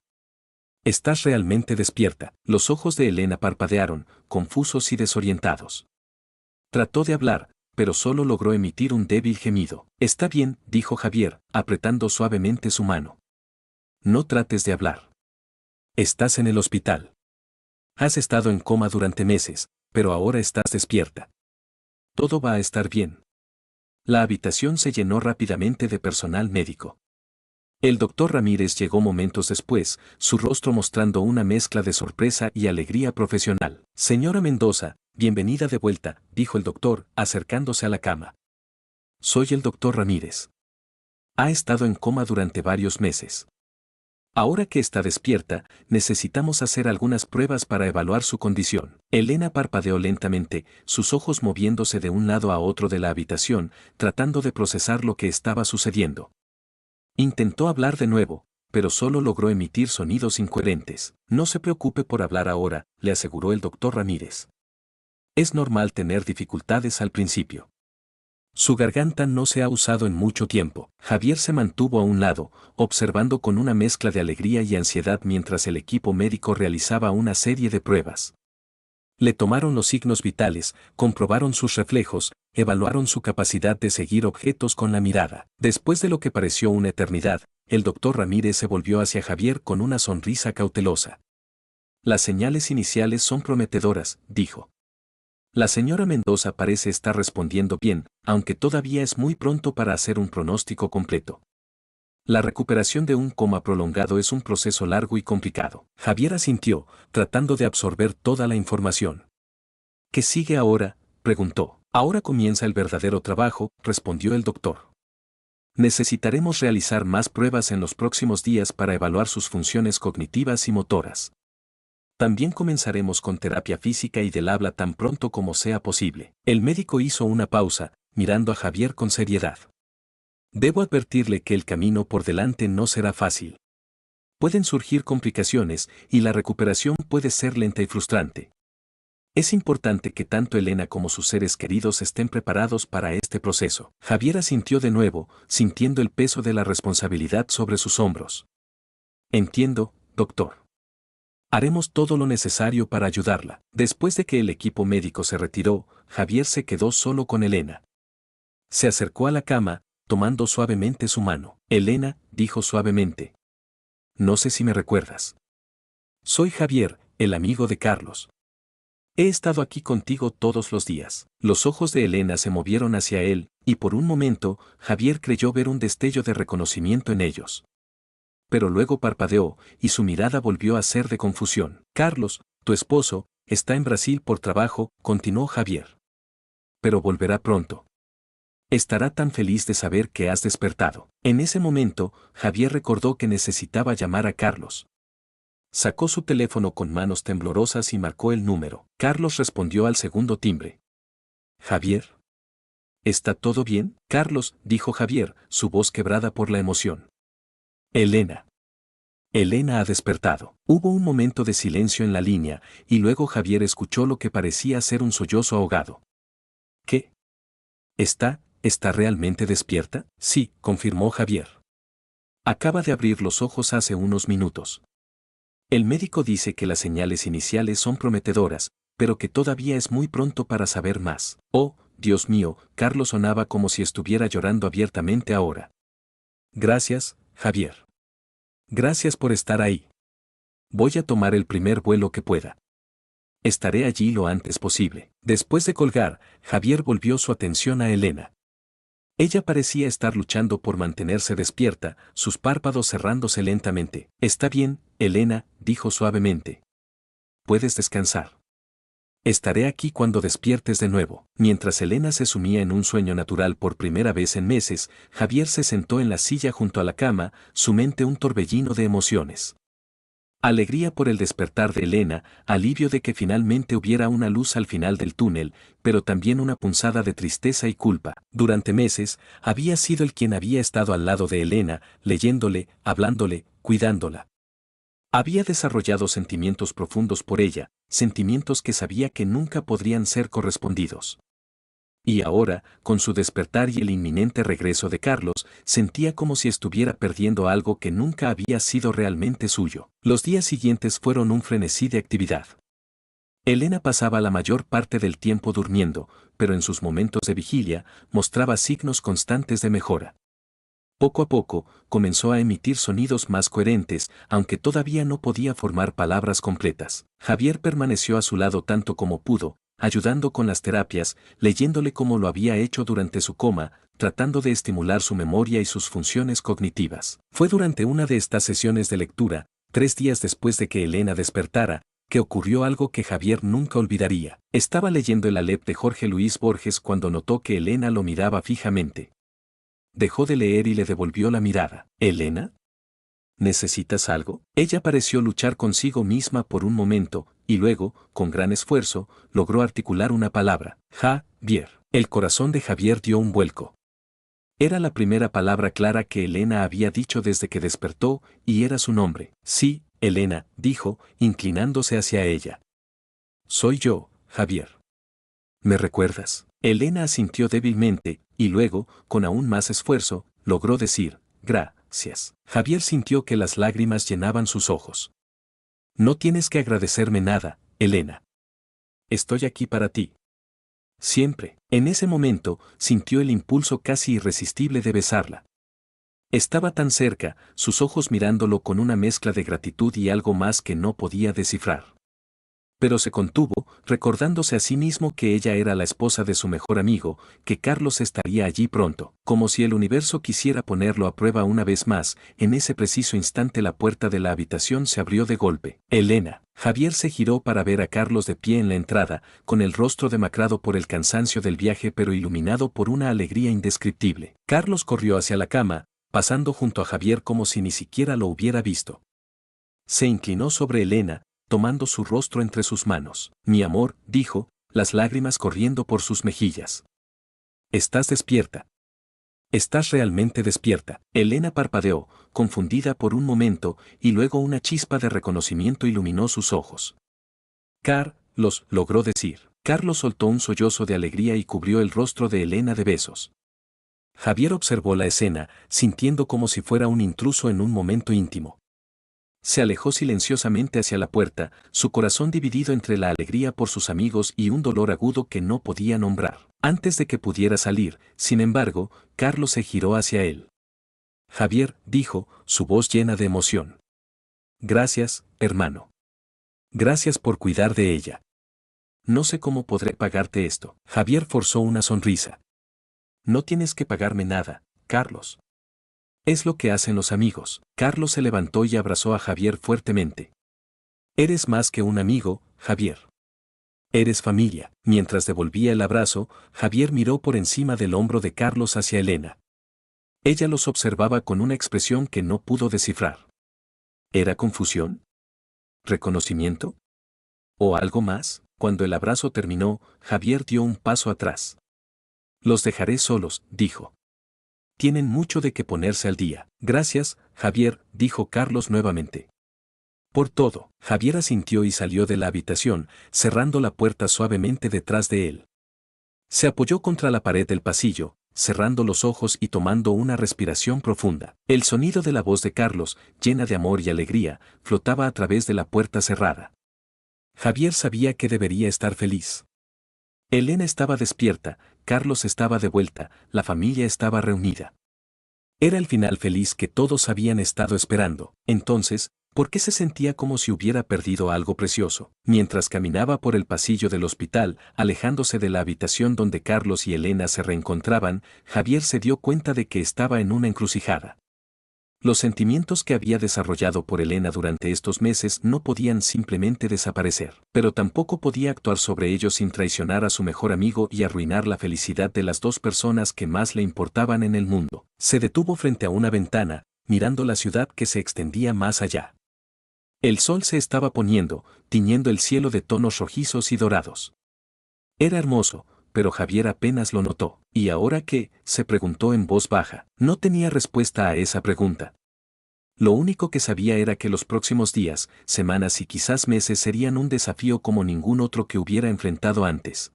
Estás realmente despierta». Los ojos de Elena parpadearon, confusos y desorientados. Trató de hablar, pero solo logró emitir un débil gemido. «Está bien», dijo Javier, apretando suavemente su mano. «No trates de hablar. Estás en el hospital. Has estado en coma durante meses, pero ahora estás despierta. Todo va a estar bien». La habitación se llenó rápidamente de personal médico. El doctor Ramírez llegó momentos después, su rostro mostrando una mezcla de sorpresa y alegría profesional. «Señora Mendoza, bienvenida de vuelta», dijo el doctor, acercándose a la cama. «Soy el doctor Ramírez. Ha estado en coma durante varios meses. Ahora que está despierta, necesitamos hacer algunas pruebas para evaluar su condición». Elena parpadeó lentamente, sus ojos moviéndose de un lado a otro de la habitación, tratando de procesar lo que estaba sucediendo. Intentó hablar de nuevo, pero solo logró emitir sonidos incoherentes. «No se preocupe por hablar ahora», le aseguró el doctor Ramírez. «Es normal tener dificultades al principio. Su garganta no se ha usado en mucho tiempo». Javier se mantuvo a un lado, observando con una mezcla de alegría y ansiedad mientras el equipo médico realizaba una serie de pruebas. Le tomaron los signos vitales, comprobaron sus reflejos, evaluaron su capacidad de seguir objetos con la mirada. Después de lo que pareció una eternidad, el doctor Ramírez se volvió hacia Javier con una sonrisa cautelosa. «Las señales iniciales son prometedoras», dijo. «La señora Mendoza parece estar respondiendo bien, aunque todavía es muy pronto para hacer un pronóstico completo. La recuperación de un coma prolongado es un proceso largo y complicado». Javier asintió, tratando de absorber toda la información. «¿Qué sigue ahora?», preguntó. «Ahora comienza el verdadero trabajo», respondió el doctor. «Necesitaremos realizar más pruebas en los próximos días para evaluar sus funciones cognitivas y motoras. También comenzaremos con terapia física y del habla tan pronto como sea posible». El médico hizo una pausa, mirando a Javier con seriedad. «Debo advertirle que el camino por delante no será fácil. Pueden surgir complicaciones y la recuperación puede ser lenta y frustrante. Es importante que tanto Elena como sus seres queridos estén preparados para este proceso». Javier asintió de nuevo, sintiendo el peso de la responsabilidad sobre sus hombros. «Entiendo, doctor. Haremos todo lo necesario para ayudarla». Después de que el equipo médico se retiró, Javier se quedó solo con Elena. Se acercó a la cama, tomando suavemente su mano. «Elena», dijo suavemente. «No sé si me recuerdas. Soy Javier, el amigo de Carlos. He estado aquí contigo todos los días». Los ojos de Elena se movieron hacia él, y por un momento, Javier creyó ver un destello de reconocimiento en ellos. Pero luego parpadeó, y su mirada volvió a ser de confusión. «Carlos, tu esposo, está en Brasil por trabajo», continuó Javier. «Pero volverá pronto. Estará tan feliz de saber que has despertado». En ese momento, Javier recordó que necesitaba llamar a Carlos. Sacó su teléfono con manos temblorosas y marcó el número. Carlos respondió al segundo timbre. «Javier. ¿Está todo bien?». «Carlos», dijo Javier, su voz quebrada por la emoción. «Elena. Elena ha despertado». Hubo un momento de silencio en la línea, y luego Javier escuchó lo que parecía ser un sollozo ahogado. «¿Qué? ¿Está realmente despierta?». «Sí», confirmó Javier. «Acaba de abrir los ojos hace unos minutos. El médico dice que las señales iniciales son prometedoras, pero que todavía es muy pronto para saber más. Oh, Dios mío, Carlos sonaba como si estuviera llorando abiertamente ahora. Gracias, Javier. Gracias por estar ahí. Voy a tomar el primer vuelo que pueda. Estaré allí lo antes posible. Después de colgar, Javier volvió su atención a Elena. Ella parecía estar luchando por mantenerse despierta, sus párpados cerrándose lentamente. Está bien, Elena, dijo suavemente. Puedes descansar. Estaré aquí cuando despiertes de nuevo. Mientras Elena se sumía en un sueño natural por primera vez en meses, Javier se sentó en la silla junto a la cama, su mente un torbellino de emociones. Alegría por el despertar de Elena, alivio de que finalmente hubiera una luz al final del túnel, pero también una punzada de tristeza y culpa. Durante meses, había sido el quien había estado al lado de Elena, leyéndole, hablándole, cuidándola. Había desarrollado sentimientos profundos por ella, sentimientos que sabía que nunca podrían ser correspondidos. Y ahora, con su despertar y el inminente regreso de Carlos, sentía como si estuviera perdiendo algo que nunca había sido realmente suyo. Los días siguientes fueron un frenesí de actividad. Elena pasaba la mayor parte del tiempo durmiendo, pero en sus momentos de vigilia, mostraba signos constantes de mejora. Poco a poco, comenzó a emitir sonidos más coherentes, aunque todavía no podía formar palabras completas. Javier permaneció a su lado tanto como pudo, ayudando con las terapias, leyéndole como lo había hecho durante su coma, tratando de estimular su memoria y sus funciones cognitivas. Fue durante una de estas sesiones de lectura, 3 días después de que Elena despertara, que ocurrió algo que Javier nunca olvidaría. Estaba leyendo el Aleph de Jorge Luis Borges cuando notó que Elena lo miraba fijamente. Dejó de leer y le devolvió la mirada. ¿Elena? ¿Necesitas algo? Ella pareció luchar consigo misma por un momento, y luego, con gran esfuerzo, logró articular una palabra. Javier. El corazón de Javier dio un vuelco. Era la primera palabra clara que Elena había dicho desde que despertó, y era su nombre. Sí, Elena, dijo, inclinándose hacia ella. Soy yo, Javier. ¿Me recuerdas? Elena asintió débilmente, y luego, con aún más esfuerzo, logró decir, gracias. Javier sintió que las lágrimas llenaban sus ojos. No tienes que agradecerme nada, Elena. Estoy aquí para ti. Siempre. En ese momento, sintió el impulso casi irresistible de besarla. Estaba tan cerca, sus ojos mirándolo con una mezcla de gratitud y algo más que no podía descifrar. Pero se contuvo, recordándose a sí mismo que ella era la esposa de su mejor amigo, que Carlos estaría allí pronto. Como si el universo quisiera ponerlo a prueba una vez más, en ese preciso instante la puerta de la habitación se abrió de golpe. Elena. Javier se giró para ver a Carlos de pie en la entrada, con el rostro demacrado por el cansancio del viaje pero iluminado por una alegría indescriptible. Carlos corrió hacia la cama, pasando junto a Javier como si ni siquiera lo hubiera visto. Se inclinó sobre Elena, tomando su rostro entre sus manos. Mi amor, dijo, las lágrimas corriendo por sus mejillas. Estás despierta. Estás realmente despierta. Elena parpadeó, confundida por un momento, y luego una chispa de reconocimiento iluminó sus ojos. Carlos, logró decir. Carlos soltó un sollozo de alegría y cubrió el rostro de Elena de besos. Javier observó la escena, sintiendo como si fuera un intruso en un momento íntimo. Se alejó silenciosamente hacia la puerta, su corazón dividido entre la alegría por sus amigos y un dolor agudo que no podía nombrar. Antes de que pudiera salir, sin embargo, Carlos se giró hacia él. Javier, dijo, su voz llena de emoción. Gracias, hermano. Gracias por cuidar de ella. No sé cómo podré pagarte esto. Javier forzó una sonrisa. No tienes que pagarme nada, Carlos. Es lo que hacen los amigos. Carlos se levantó y abrazó a Javier fuertemente. Eres más que un amigo, Javier. Eres familia. Mientras devolvía el abrazo, Javier miró por encima del hombro de Carlos hacia Elena. Ella los observaba con una expresión que no pudo descifrar. ¿Era confusión? ¿Reconocimiento? ¿O algo más? Cuando el abrazo terminó, Javier dio un paso atrás. Los dejaré solos, dijo. Tienen mucho de qué ponerse al día. Gracias, Javier, dijo Carlos nuevamente. Por todo, Javier asintió y salió de la habitación, cerrando la puerta suavemente detrás de él. Se apoyó contra la pared del pasillo, cerrando los ojos y tomando una respiración profunda. El sonido de la voz de Carlos, llena de amor y alegría, flotaba a través de la puerta cerrada. Javier sabía que debería estar feliz. Elena estaba despierta, Carlos estaba de vuelta, la familia estaba reunida. Era el final feliz que todos habían estado esperando. Entonces, ¿por qué se sentía como si hubiera perdido algo precioso? Mientras caminaba por el pasillo del hospital, alejándose de la habitación donde Carlos y Elena se reencontraban, Javier se dio cuenta de que estaba en una encrucijada. Los sentimientos que había desarrollado por Elena durante estos meses no podían simplemente desaparecer, pero tampoco podía actuar sobre ellos sin traicionar a su mejor amigo y arruinar la felicidad de las dos personas que más le importaban en el mundo. Se detuvo frente a una ventana, mirando la ciudad que se extendía más allá. El sol se estaba poniendo, tiñendo el cielo de tonos rojizos y dorados. Era hermoso, pero Javier apenas lo notó. ¿Y ahora qué?, se preguntó en voz baja. No tenía respuesta a esa pregunta. Lo único que sabía era que los próximos días, semanas y quizás meses serían un desafío como ningún otro que hubiera enfrentado antes.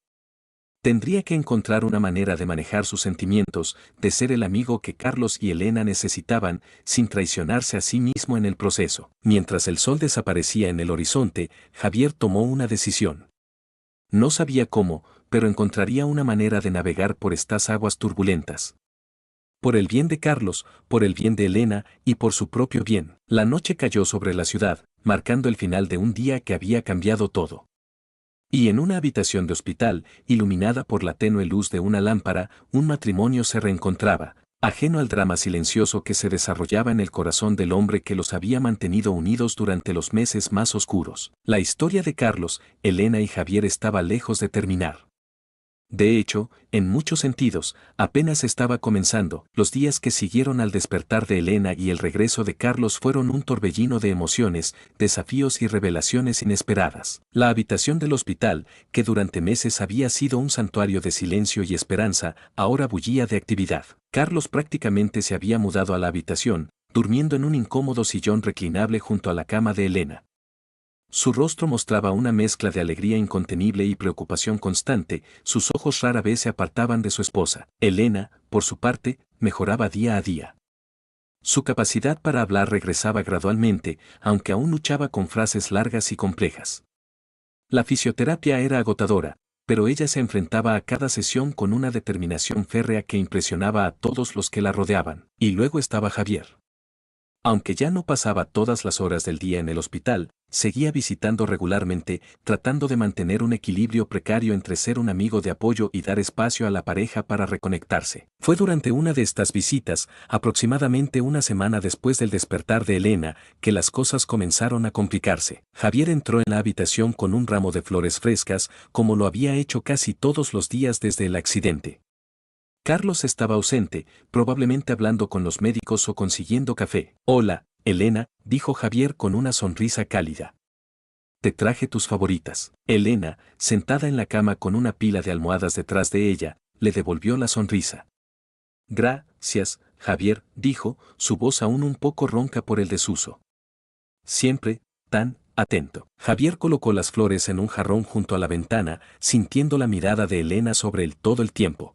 Tendría que encontrar una manera de manejar sus sentimientos, de ser el amigo que Carlos y Elena necesitaban, sin traicionarse a sí mismo en el proceso. Mientras el sol desaparecía en el horizonte, Javier tomó una decisión. No sabía cómo, pero encontraría una manera de navegar por estas aguas turbulentas. Por el bien de Carlos, por el bien de Elena y por su propio bien. La noche cayó sobre la ciudad, marcando el final de un día que había cambiado todo. Y en una habitación de hospital, iluminada por la tenue luz de una lámpara, un matrimonio se reencontraba, ajeno al drama silencioso que se desarrollaba en el corazón del hombre que los había mantenido unidos durante los meses más oscuros. La historia de Carlos, Elena y Javier estaba lejos de terminar. De hecho, en muchos sentidos, apenas estaba comenzando. Los días que siguieron al despertar de Elena y el regreso de Carlos fueron un torbellino de emociones, desafíos y revelaciones inesperadas. La habitación del hospital, que durante meses había sido un santuario de silencio y esperanza, ahora bullía de actividad. Carlos prácticamente se había mudado a la habitación, durmiendo en un incómodo sillón reclinable junto a la cama de Elena. Su rostro mostraba una mezcla de alegría incontenible y preocupación constante, sus ojos rara vez se apartaban de su esposa. Elena, por su parte, mejoraba día a día. Su capacidad para hablar regresaba gradualmente, aunque aún luchaba con frases largas y complejas. La fisioterapia era agotadora, pero ella se enfrentaba a cada sesión con una determinación férrea que impresionaba a todos los que la rodeaban. Y luego estaba Javier. Aunque ya no pasaba todas las horas del día en el hospital, seguía visitando regularmente, tratando de mantener un equilibrio precario entre ser un amigo de apoyo y dar espacio a la pareja para reconectarse. Fue durante una de estas visitas, aproximadamente una semana después del despertar de Elena, que las cosas comenzaron a complicarse. Javier entró en la habitación con un ramo de flores frescas, como lo había hecho casi todos los días desde el accidente. Carlos estaba ausente, probablemente hablando con los médicos o consiguiendo café. Hola, Elena, dijo Javier con una sonrisa cálida. Te traje tus favoritas. Elena, sentada en la cama con una pila de almohadas detrás de ella, le devolvió la sonrisa. Gracias, Javier, dijo, su voz aún un poco ronca por el desuso. Siempre, tan atento. Javier colocó las flores en un jarrón junto a la ventana, sintiendo la mirada de Elena sobre él todo el tiempo.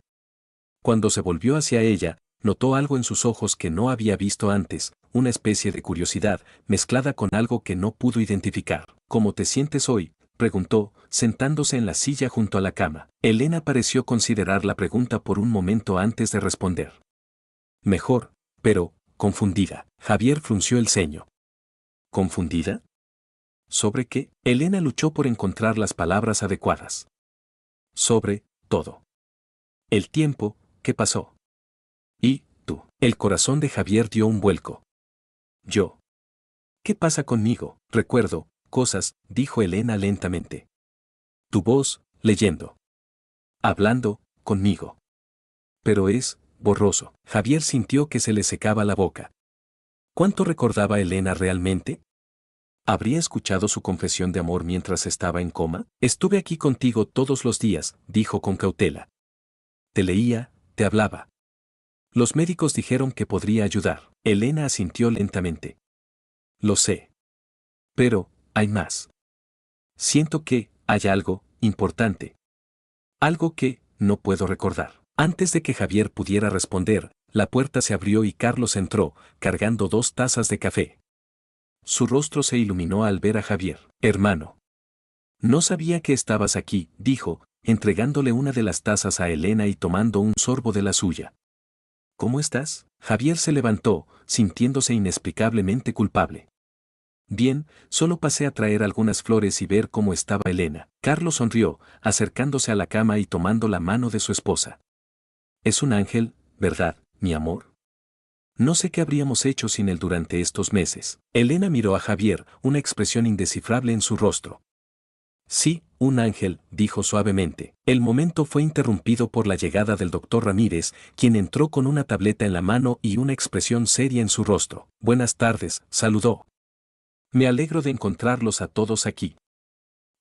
Cuando se volvió hacia ella, notó algo en sus ojos que no había visto antes, una especie de curiosidad, mezclada con algo que no pudo identificar. ¿Cómo te sientes hoy?, preguntó, sentándose en la silla junto a la cama. Elena pareció considerar la pregunta por un momento antes de responder. Mejor, pero, confundida. Javier frunció el ceño. ¿Confundida? ¿Sobre qué? Elena luchó por encontrar las palabras adecuadas. Sobre todo. El tiempo, ¿qué pasó? ¿Y tú? El corazón de Javier dio un vuelco. Yo. ¿Qué pasa conmigo? Recuerdo cosas, dijo Elena lentamente. Tu voz, leyendo. Hablando, conmigo. Pero es borroso. Javier sintió que se le secaba la boca. ¿Cuánto recordaba Elena realmente? ¿Habría escuchado su confesión de amor mientras estaba en coma? Estuve aquí contigo todos los días, dijo con cautela. Te leía, te hablaba. Los médicos dijeron que podría ayudar. Elena asintió lentamente. Lo sé. Pero, hay más. Siento que hay algo importante. Algo que no puedo recordar. Antes de que Javier pudiera responder, la puerta se abrió y Carlos entró, cargando 2 tazas de café. Su rostro se iluminó al ver a Javier. Hermano. No sabía que estabas aquí, dijo, entregándole una de las tazas a Elena y tomando un sorbo de la suya. ¿Cómo estás? Javier se levantó, sintiéndose inexplicablemente culpable. Bien, solo pasé a traer algunas flores y ver cómo estaba Elena. Carlos sonrió, acercándose a la cama y tomando la mano de su esposa. Es un ángel, ¿verdad, mi amor? No sé qué habríamos hecho sin él durante estos meses. Elena miró a Javier, una expresión indescifrable en su rostro. Sí, un ángel, dijo suavemente. El momento fue interrumpido por la llegada del doctor Ramírez, quien entró con una tableta en la mano y una expresión seria en su rostro. Buenas tardes, saludó. Me alegro de encontrarlos a todos aquí.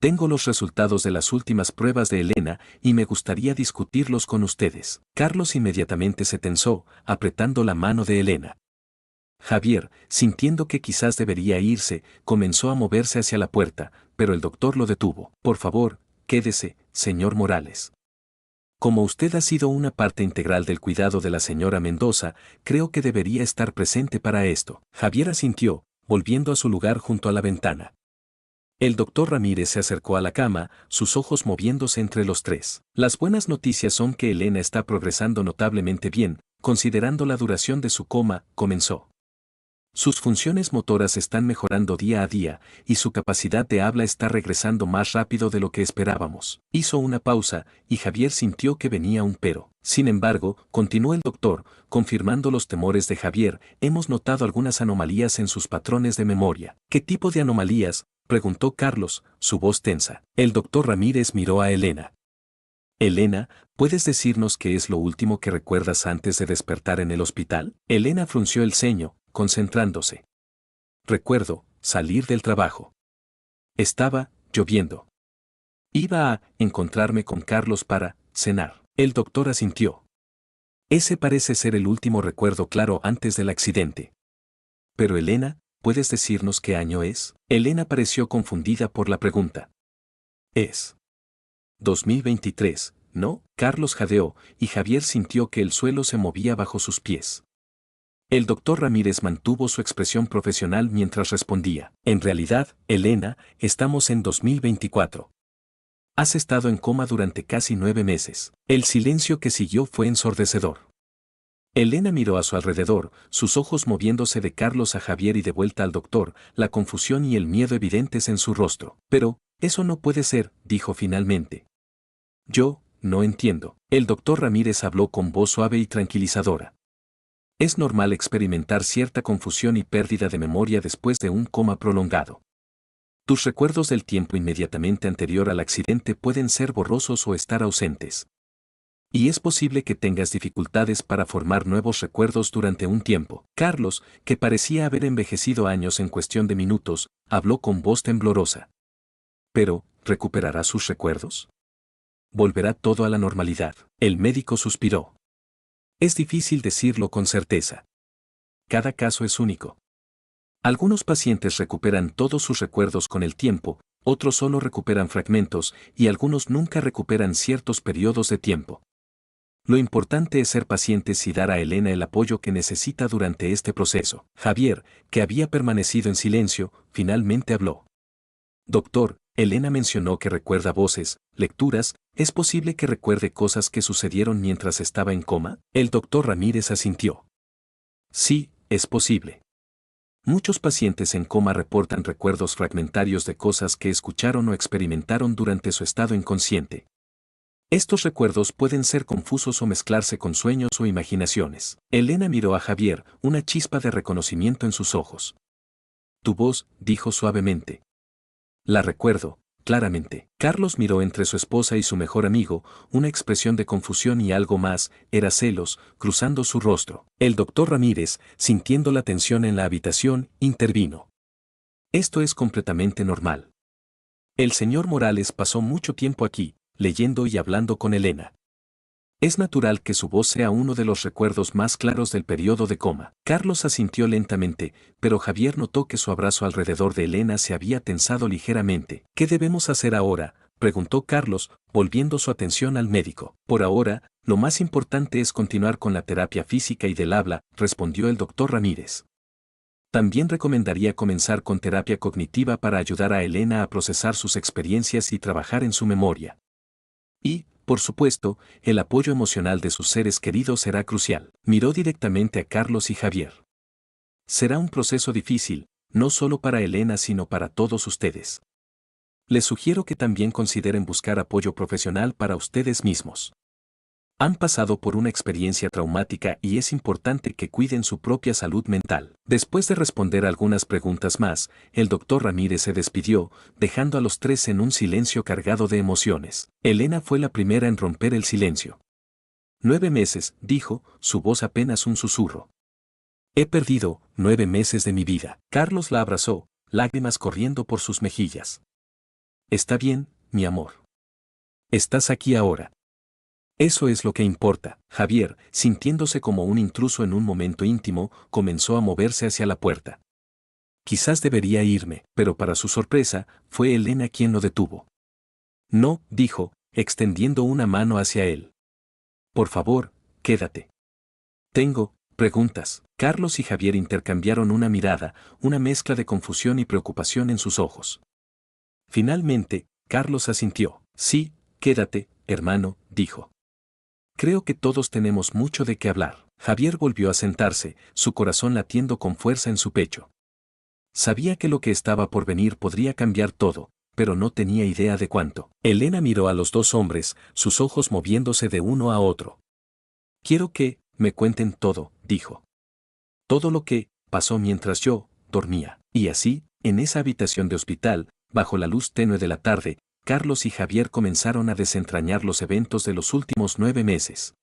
Tengo los resultados de las últimas pruebas de Elena y me gustaría discutirlos con ustedes. Carlos inmediatamente se tensó, apretando la mano de Elena. Javier, sintiendo que quizás debería irse, comenzó a moverse hacia la puerta, pero el doctor lo detuvo. Por favor, quédese, señor Morales. Como usted ha sido una parte integral del cuidado de la señora Mendoza, creo que debería estar presente para esto. Javier asintió, volviendo a su lugar junto a la ventana. El doctor Ramírez se acercó a la cama, sus ojos moviéndose entre los tres. Las buenas noticias son que Elena está progresando notablemente bien, considerando la duración de su coma, comenzó. Sus funciones motoras están mejorando día a día, y su capacidad de habla está regresando más rápido de lo que esperábamos. Hizo una pausa, y Javier sintió que venía un pero. Sin embargo, continuó el doctor, confirmando los temores de Javier, hemos notado algunas anomalías en sus patrones de memoria. ¿Qué tipo de anomalías?, preguntó Carlos, su voz tensa. El doctor Ramírez miró a Elena. Elena, ¿puedes decirnos qué es lo último que recuerdas antes de despertar en el hospital? Elena frunció el ceño, concentrándose. Recuerdo, salir del trabajo. Estaba lloviendo. Iba a encontrarme con Carlos para cenar. El doctor asintió. Ese parece ser el último recuerdo claro antes del accidente. Pero Elena, ¿puedes decirnos qué año es? Elena pareció confundida por la pregunta. Es 2023, ¿no? Carlos jadeó, y Javier sintió que el suelo se movía bajo sus pies. El doctor Ramírez mantuvo su expresión profesional mientras respondía. En realidad, Elena, estamos en 2024. Has estado en coma durante casi 9 meses. El silencio que siguió fue ensordecedor. Elena miró a su alrededor, sus ojos moviéndose de Carlos a Javier y de vuelta al doctor, la confusión y el miedo evidentes en su rostro. Pero, eso no puede ser, dijo finalmente. Yo, no entiendo. El doctor Ramírez habló con voz suave y tranquilizadora. Es normal experimentar cierta confusión y pérdida de memoria después de un coma prolongado. Tus recuerdos del tiempo inmediatamente anterior al accidente pueden ser borrosos o estar ausentes. Y es posible que tengas dificultades para formar nuevos recuerdos durante un tiempo. Carlos, que parecía haber envejecido años en cuestión de minutos, habló con voz temblorosa. Pero, ¿recuperará sus recuerdos? ¿Volverá todo a la normalidad? El médico suspiró. Es difícil decirlo con certeza. Cada caso es único. Algunos pacientes recuperan todos sus recuerdos con el tiempo, otros solo recuperan fragmentos y algunos nunca recuperan ciertos periodos de tiempo. Lo importante es ser pacientes y dar a Elena el apoyo que necesita durante este proceso. Javier, que había permanecido en silencio, finalmente habló. Doctor, Elena mencionó que recuerda voces, lecturas, ¿es posible que recuerde cosas que sucedieron mientras estaba en coma? El doctor Ramírez asintió. Sí, es posible. Muchos pacientes en coma reportan recuerdos fragmentarios de cosas que escucharon o experimentaron durante su estado inconsciente. Estos recuerdos pueden ser confusos o mezclarse con sueños o imaginaciones. Elena miró a Javier, una chispa de reconocimiento en sus ojos. Tu voz, dijo suavemente. La recuerdo, claramente. Carlos miró entre su esposa y su mejor amigo, una expresión de confusión y algo más, era celos, cruzando su rostro. El doctor Ramírez, sintiendo la tensión en la habitación, intervino. Esto es completamente normal. El señor Morales pasó mucho tiempo aquí, leyendo y hablando con Elena. Es natural que su voz sea uno de los recuerdos más claros del periodo de coma. Carlos asintió lentamente, pero Javier notó que su abrazo alrededor de Elena se había tensado ligeramente. ¿Qué debemos hacer ahora?, preguntó Carlos, volviendo su atención al médico. Por ahora, lo más importante es continuar con la terapia física y del habla, respondió el doctor Ramírez. También recomendaría comenzar con terapia cognitiva para ayudar a Elena a procesar sus experiencias y trabajar en su memoria. Y, por supuesto, el apoyo emocional de sus seres queridos será crucial. Miró directamente a Carlos y Javier. Será un proceso difícil, no solo para Elena sino para todos ustedes. Les sugiero que también consideren buscar apoyo profesional para ustedes mismos. Han pasado por una experiencia traumática y es importante que cuiden su propia salud mental. Después de responder algunas preguntas más, el doctor Ramírez se despidió, dejando a los tres en un silencio cargado de emociones. Elena fue la primera en romper el silencio. 9 meses, dijo, su voz apenas un susurro. He perdido 9 meses de mi vida. Carlos la abrazó, lágrimas corriendo por sus mejillas. Está bien, mi amor. Estás aquí ahora. Eso es lo que importa. Javier, sintiéndose como un intruso en un momento íntimo, comenzó a moverse hacia la puerta. Quizás debería irme, pero para su sorpresa, fue Elena quien lo detuvo. No, dijo, extendiendo una mano hacia él. Por favor, quédate. Tengo preguntas. Carlos y Javier intercambiaron una mirada, una mezcla de confusión y preocupación en sus ojos. Finalmente, Carlos asintió. Sí, quédate, hermano, dijo. Creo que todos tenemos mucho de qué hablar. Javier volvió a sentarse, su corazón latiendo con fuerza en su pecho. Sabía que lo que estaba por venir podría cambiar todo, pero no tenía idea de cuánto. Elena miró a los dos hombres, sus ojos moviéndose de uno a otro. Quiero que me cuenten todo, dijo. Todo lo que pasó mientras yo dormía. Y así, en esa habitación de hospital, bajo la luz tenue de la tarde, Carlos y Javier comenzaron a desentrañar los eventos de los últimos 9 meses.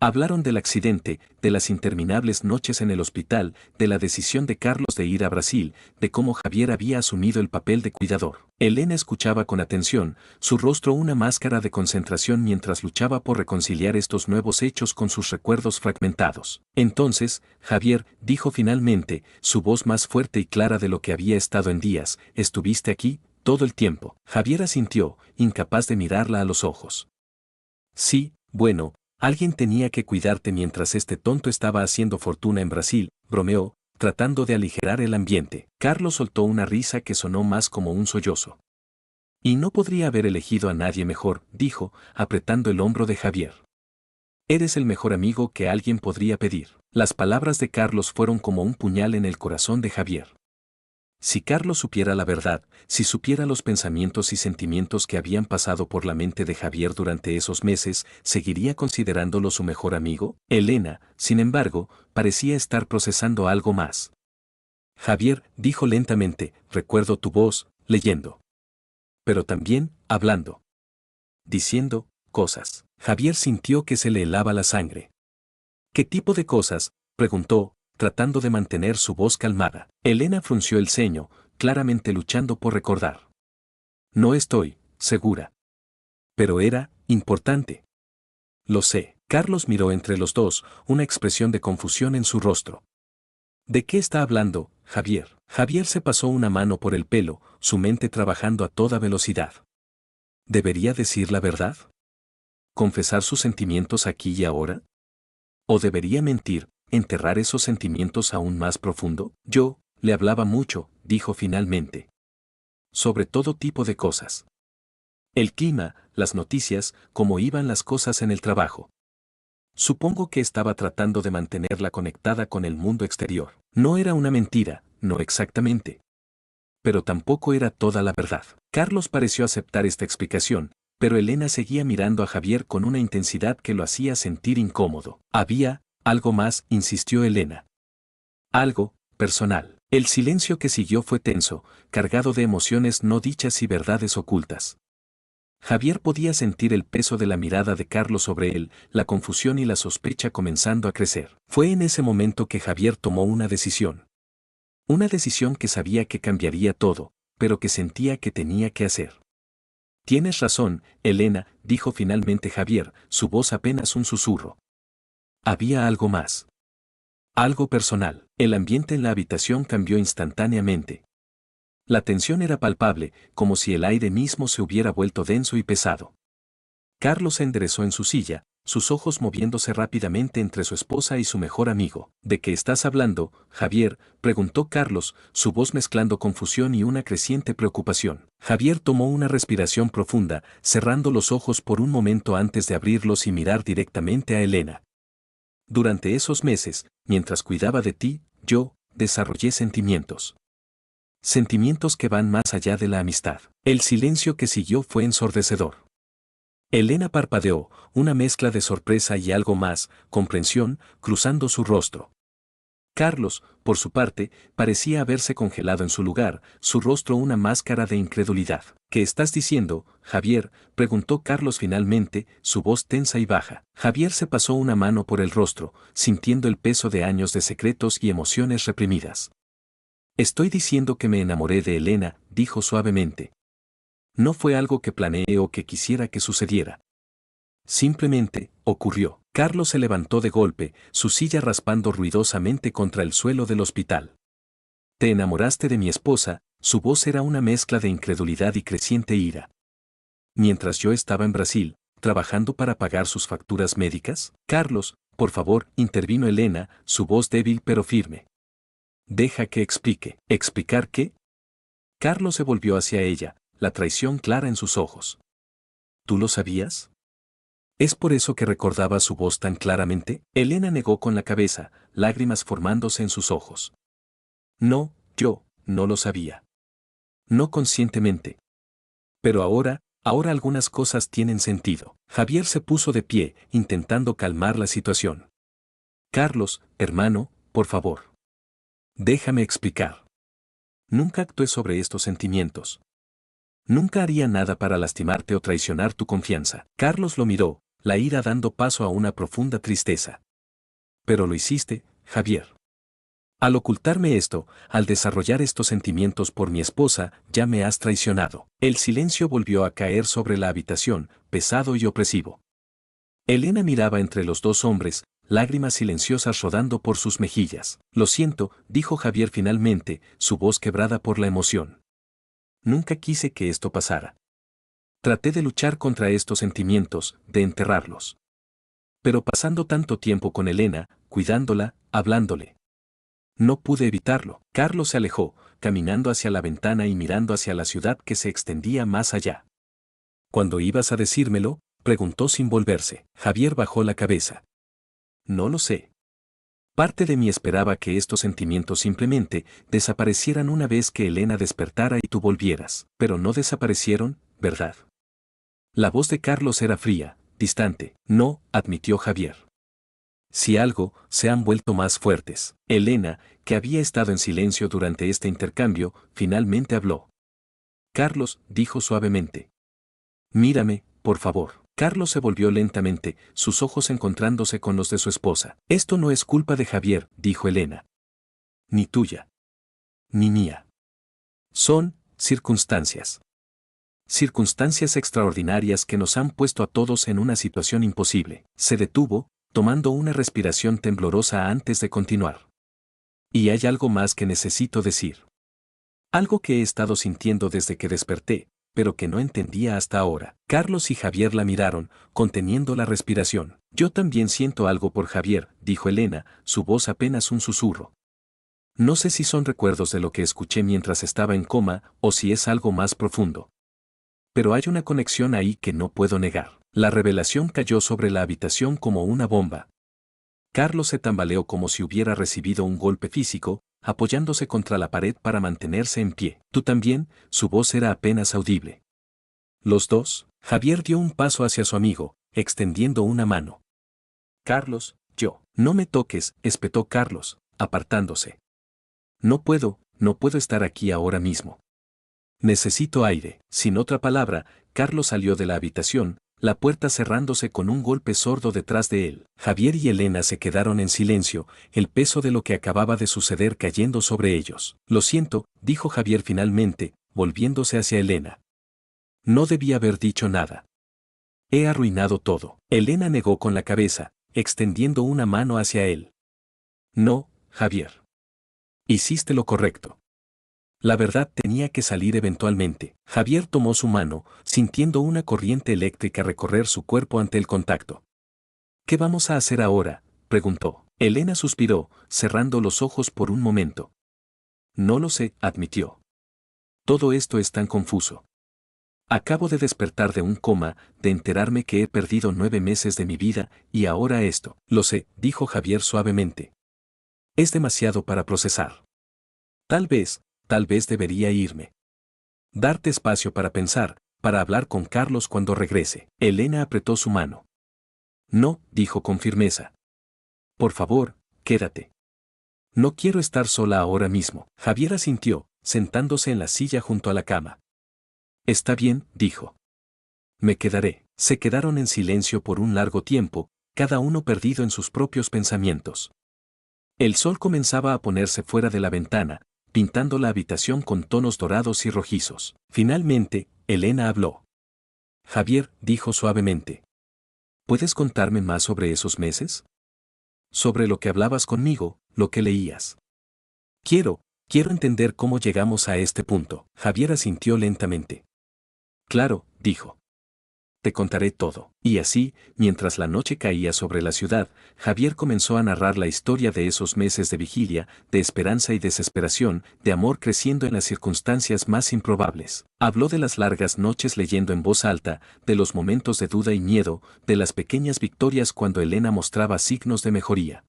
Hablaron del accidente, de las interminables noches en el hospital, de la decisión de Carlos de ir a Brasil, de cómo Javier había asumido el papel de cuidador. Elena escuchaba con atención, su rostro una máscara de concentración mientras luchaba por reconciliar estos nuevos hechos con sus recuerdos fragmentados. Entonces, Javier, dijo finalmente, su voz más fuerte y clara de lo que había estado en días, ¿estuviste aquí todo el tiempo? Javier asintió, incapaz de mirarla a los ojos. Sí, bueno. Alguien tenía que cuidarte mientras este tonto estaba haciendo fortuna en Brasil, bromeó, tratando de aligerar el ambiente. Carlos soltó una risa que sonó más como un sollozo. Y no podría haber elegido a nadie mejor, dijo, apretando el hombro de Javier. Eres el mejor amigo que alguien podría pedir. Las palabras de Carlos fueron como un puñal en el corazón de Javier. Si Carlos supiera la verdad, si supiera los pensamientos y sentimientos que habían pasado por la mente de Javier durante esos meses, ¿seguiría considerándolo su mejor amigo? Elena, sin embargo, parecía estar procesando algo más. Javier, dijo lentamente, recuerdo tu voz, leyendo. Pero también, hablando. Diciendo cosas. Javier sintió que se le helaba la sangre. ¿Qué tipo de cosas?, preguntó, tratando de mantener su voz calmada. Elena frunció el ceño, claramente luchando por recordar. No estoy segura. Pero era importante. Lo sé. Carlos miró entre los dos, una expresión de confusión en su rostro. ¿De qué está hablando, Javier? Javier se pasó una mano por el pelo, su mente trabajando a toda velocidad. ¿Debería decir la verdad? ¿Confesar sus sentimientos aquí y ahora? ¿O debería mentir, enterrar esos sentimientos aún más profundo? Yo le hablaba mucho, dijo finalmente. Sobre todo tipo de cosas. El clima, las noticias, cómo iban las cosas en el trabajo. Supongo que estaba tratando de mantenerla conectada con el mundo exterior. No era una mentira, no exactamente. Pero tampoco era toda la verdad. Carlos pareció aceptar esta explicación, pero Elena seguía mirando a Javier con una intensidad que lo hacía sentir incómodo. Había algo más, insistió Elena. Algo personal. El silencio que siguió fue tenso, cargado de emociones no dichas y verdades ocultas. Javier podía sentir el peso de la mirada de Carlos sobre él, la confusión y la sospecha comenzando a crecer. Fue en ese momento que Javier tomó una decisión. Una decisión que sabía que cambiaría todo, pero que sentía que tenía que hacer. Tienes razón, Elena, dijo finalmente Javier, su voz apenas un susurro. Había algo más. Algo personal. El ambiente en la habitación cambió instantáneamente. La tensión era palpable, como si el aire mismo se hubiera vuelto denso y pesado. Carlos se enderezó en su silla, sus ojos moviéndose rápidamente entre su esposa y su mejor amigo. ¿De qué estás hablando, Javier?, preguntó Carlos, su voz mezclando confusión y una creciente preocupación. Javier tomó una respiración profunda, cerrando los ojos por un momento antes de abrirlos y mirar directamente a Elena. Durante esos meses, mientras cuidaba de ti, yo desarrollé sentimientos. Sentimientos que van más allá de la amistad. El silencio que siguió fue ensordecedor. Elena parpadeó, una mezcla de sorpresa y algo más, comprensión, cruzando su rostro. Carlos, por su parte, parecía haberse congelado en su lugar, su rostro una máscara de incredulidad. ¿Qué estás diciendo, Javier?, preguntó Carlos finalmente, su voz tensa y baja. Javier se pasó una mano por el rostro, sintiendo el peso de años de secretos y emociones reprimidas. Estoy diciendo que me enamoré de Elena, dijo suavemente. No fue algo que planeé o que quisiera que sucediera. Simplemente, ocurrió. Carlos se levantó de golpe, su silla raspando ruidosamente contra el suelo del hospital. ¿Te enamoraste de mi esposa? Su voz era una mezcla de incredulidad y creciente ira. Mientras yo estaba en Brasil, trabajando para pagar sus facturas médicas. Carlos, por favor, intervino Elena, su voz débil pero firme. Deja que explique. ¿Explicar qué? Carlos se volvió hacia ella, la traición clara en sus ojos. ¿Tú lo sabías? ¿Es por eso que recordaba su voz tan claramente? Elena negó con la cabeza, lágrimas formándose en sus ojos. No, yo no lo sabía. No conscientemente. Pero ahora algunas cosas tienen sentido. Javier se puso de pie, intentando calmar la situación. Carlos, hermano, por favor. Déjame explicar. Nunca actué sobre estos sentimientos. Nunca haría nada para lastimarte o traicionar tu confianza. Carlos lo miró, la ira dando paso a una profunda tristeza. Pero lo hiciste, Javier. Al ocultarme esto, al desarrollar estos sentimientos por mi esposa, ya me has traicionado. El silencio volvió a caer sobre la habitación, pesado y opresivo. Elena miraba entre los dos hombres, lágrimas silenciosas rodando por sus mejillas. Lo siento, dijo Javier finalmente, su voz quebrada por la emoción. Nunca quise que esto pasara. Traté de luchar contra estos sentimientos, de enterrarlos. Pero pasando tanto tiempo con Elena, cuidándola, hablándole. No pude evitarlo. Carlos se alejó, caminando hacia la ventana y mirando hacia la ciudad que se extendía más allá. ¿Cuándo ibas a decírmelo?, preguntó sin volverse. Javier bajó la cabeza. No lo sé. Parte de mí esperaba que estos sentimientos simplemente desaparecieran una vez que Elena despertara y tú volvieras. Pero no desaparecieron, ¿verdad? La voz de Carlos era fría, distante. No, admitió Javier. Si algo, se han vuelto más fuertes. Elena, que había estado en silencio durante este intercambio, finalmente habló. Carlos, dijo suavemente. Mírame, por favor. Carlos se volvió lentamente, sus ojos encontrándose con los de su esposa. Esto no es culpa de Javier, dijo Elena. Ni tuya. Ni mía. Son circunstancias. Circunstancias extraordinarias que nos han puesto a todos en una situación imposible. Se detuvo, tomando una respiración temblorosa antes de continuar. Y hay algo más que necesito decir. Algo que he estado sintiendo desde que desperté, pero que no entendía hasta ahora. Carlos y Javier la miraron, conteniendo la respiración. Yo también siento algo por Javier, dijo Elena, su voz apenas un susurro. No sé si son recuerdos de lo que escuché mientras estaba en coma, o si es algo más profundo. Pero hay una conexión ahí que no puedo negar. La revelación cayó sobre la habitación como una bomba. Carlos se tambaleó como si hubiera recibido un golpe físico, apoyándose contra la pared para mantenerse en pie. ¿Tú también? Su voz era apenas audible. Los dos. Javier dio un paso hacia su amigo, extendiendo una mano. Carlos, yo. No me toques, espetó Carlos, apartándose. No puedo estar aquí ahora mismo. Necesito aire. Sin otra palabra, Carlos salió de la habitación, la puerta cerrándose con un golpe sordo detrás de él. Javier y Elena se quedaron en silencio, el peso de lo que acababa de suceder cayendo sobre ellos. Lo siento, dijo Javier finalmente, volviéndose hacia Elena. No debí haber dicho nada. He arruinado todo. Elena negó con la cabeza, extendiendo una mano hacia él. No, Javier. Hiciste lo correcto. La verdad tenía que salir eventualmente. Javier tomó su mano, sintiendo una corriente eléctrica recorrer su cuerpo ante el contacto. ¿Qué vamos a hacer ahora?, preguntó. Elena suspiró, cerrando los ojos por un momento. No lo sé, admitió. Todo esto es tan confuso. Acabo de despertar de un coma, de enterarme que he perdido 9 meses de mi vida, y ahora esto. Lo sé, dijo Javier suavemente. Es demasiado para procesar. Tal vez debería irme. Darte espacio para pensar, para hablar con Carlos cuando regrese. Elena apretó su mano. No, dijo con firmeza. Por favor, quédate. No quiero estar sola ahora mismo. Javier asintió, sentándose en la silla junto a la cama. Está bien, dijo. Me quedaré. Se quedaron en silencio por un largo tiempo, cada uno perdido en sus propios pensamientos. El sol comenzaba a ponerse fuera de la ventana, pintando la habitación con tonos dorados y rojizos. Finalmente, Elena habló. Javier, dijo suavemente. ¿Puedes contarme más sobre esos meses? Sobre lo que hablabas conmigo, lo que leías. Quiero entender cómo llegamos a este punto. Javier asintió lentamente. Claro, dijo. Te contaré todo. Y así, mientras la noche caía sobre la ciudad, Javier comenzó a narrar la historia de esos meses de vigilia, de esperanza y desesperación, de amor creciendo en las circunstancias más improbables. Habló de las largas noches leyendo en voz alta, de los momentos de duda y miedo, de las pequeñas victorias cuando Elena mostraba signos de mejoría.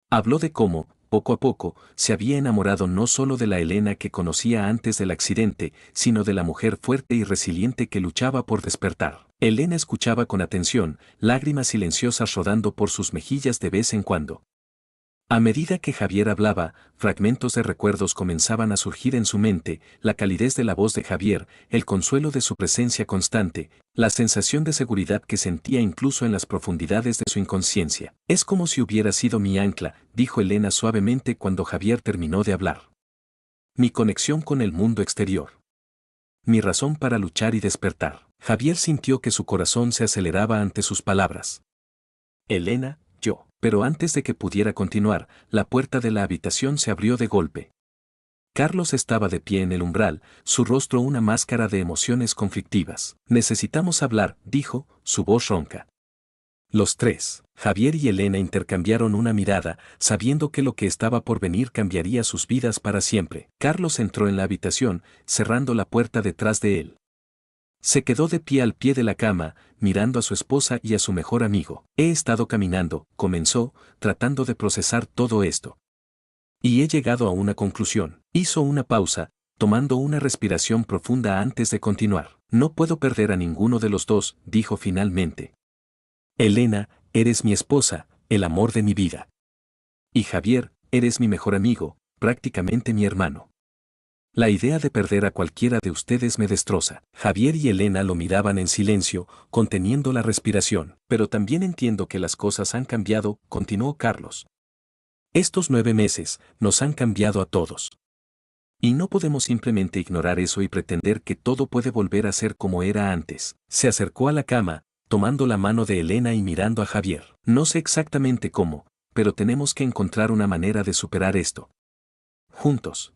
Habló de cómo, poco a poco, se había enamorado no solo de la Elena que conocía antes del accidente, sino de la mujer fuerte y resiliente que luchaba por despertar. Elena escuchaba con atención, lágrimas silenciosas rodando por sus mejillas de vez en cuando. A medida que Javier hablaba, fragmentos de recuerdos comenzaban a surgir en su mente, la calidez de la voz de Javier, el consuelo de su presencia constante, la sensación de seguridad que sentía incluso en las profundidades de su inconsciencia. Es como si hubiera sido mi ancla, dijo Elena suavemente cuando Javier terminó de hablar. Mi conexión con el mundo exterior. Mi razón para luchar y despertar. Javier sintió que su corazón se aceleraba ante sus palabras. Elena, yo. Pero antes de que pudiera continuar, la puerta de la habitación se abrió de golpe. Carlos estaba de pie en el umbral, su rostro una máscara de emociones conflictivas. Necesitamos hablar, dijo, su voz ronca. Los tres, Javier y Elena intercambiaron una mirada, sabiendo que lo que estaba por venir cambiaría sus vidas para siempre. Carlos entró en la habitación, cerrando la puerta detrás de él. Se quedó de pie al pie de la cama, mirando a su esposa y a su mejor amigo. He estado caminando, comenzó, tratando de procesar todo esto. Y he llegado a una conclusión. Hizo una pausa, tomando una respiración profunda antes de continuar. No puedo perder a ninguno de los dos, dijo finalmente. Elena, eres mi esposa, el amor de mi vida. Y Javier, eres mi mejor amigo, prácticamente mi hermano. La idea de perder a cualquiera de ustedes me destroza. Javier y Elena lo miraban en silencio, conteniendo la respiración. Pero también entiendo que las cosas han cambiado, continuó Carlos. Estos 9 meses nos han cambiado a todos. Y no podemos simplemente ignorar eso y pretender que todo puede volver a ser como era antes. Se acercó a la cama, tomando la mano de Elena y mirando a Javier. No sé exactamente cómo, pero tenemos que encontrar una manera de superar esto. Juntos.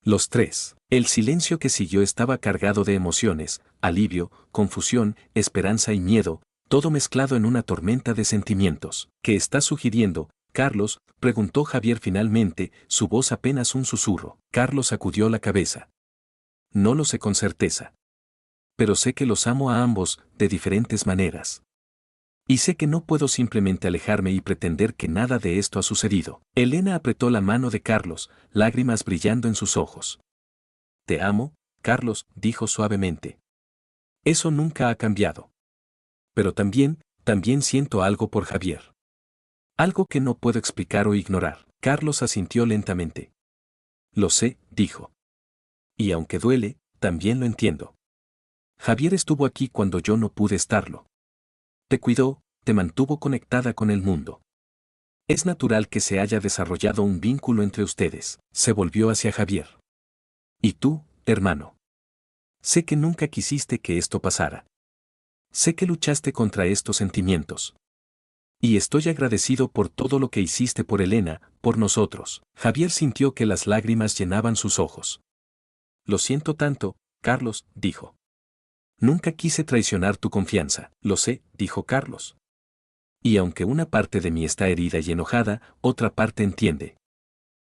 Los tres. El silencio que siguió estaba cargado de emociones, alivio, confusión, esperanza y miedo, todo mezclado en una tormenta de sentimientos. ¿Qué estás sugiriendo, Carlos?, preguntó Javier finalmente, su voz apenas un susurro. Carlos sacudió la cabeza. No lo sé con certeza. Pero sé que los amo a ambos, de diferentes maneras. Y sé que no puedo simplemente alejarme y pretender que nada de esto ha sucedido. Elena apretó la mano de Carlos, lágrimas brillando en sus ojos. Te amo, Carlos, dijo suavemente. Eso nunca ha cambiado. Pero también siento algo por Javier. Algo que no puedo explicar o ignorar. Carlos asintió lentamente. Lo sé, dijo. Y aunque duele, también lo entiendo. Javier estuvo aquí cuando yo no pude estarlo. Te cuidó, te mantuvo conectada con el mundo. Es natural que se haya desarrollado un vínculo entre ustedes. Se volvió hacia Javier. ¿Y tú, hermano? Sé que nunca quisiste que esto pasara. Sé que luchaste contra estos sentimientos. Y estoy agradecido por todo lo que hiciste por Elena, por nosotros. Javier sintió que las lágrimas llenaban sus ojos. Lo siento tanto, Carlos, dijo. Nunca quise traicionar tu confianza. Lo sé, dijo Carlos. Y aunque una parte de mí está herida y enojada, otra parte entiende.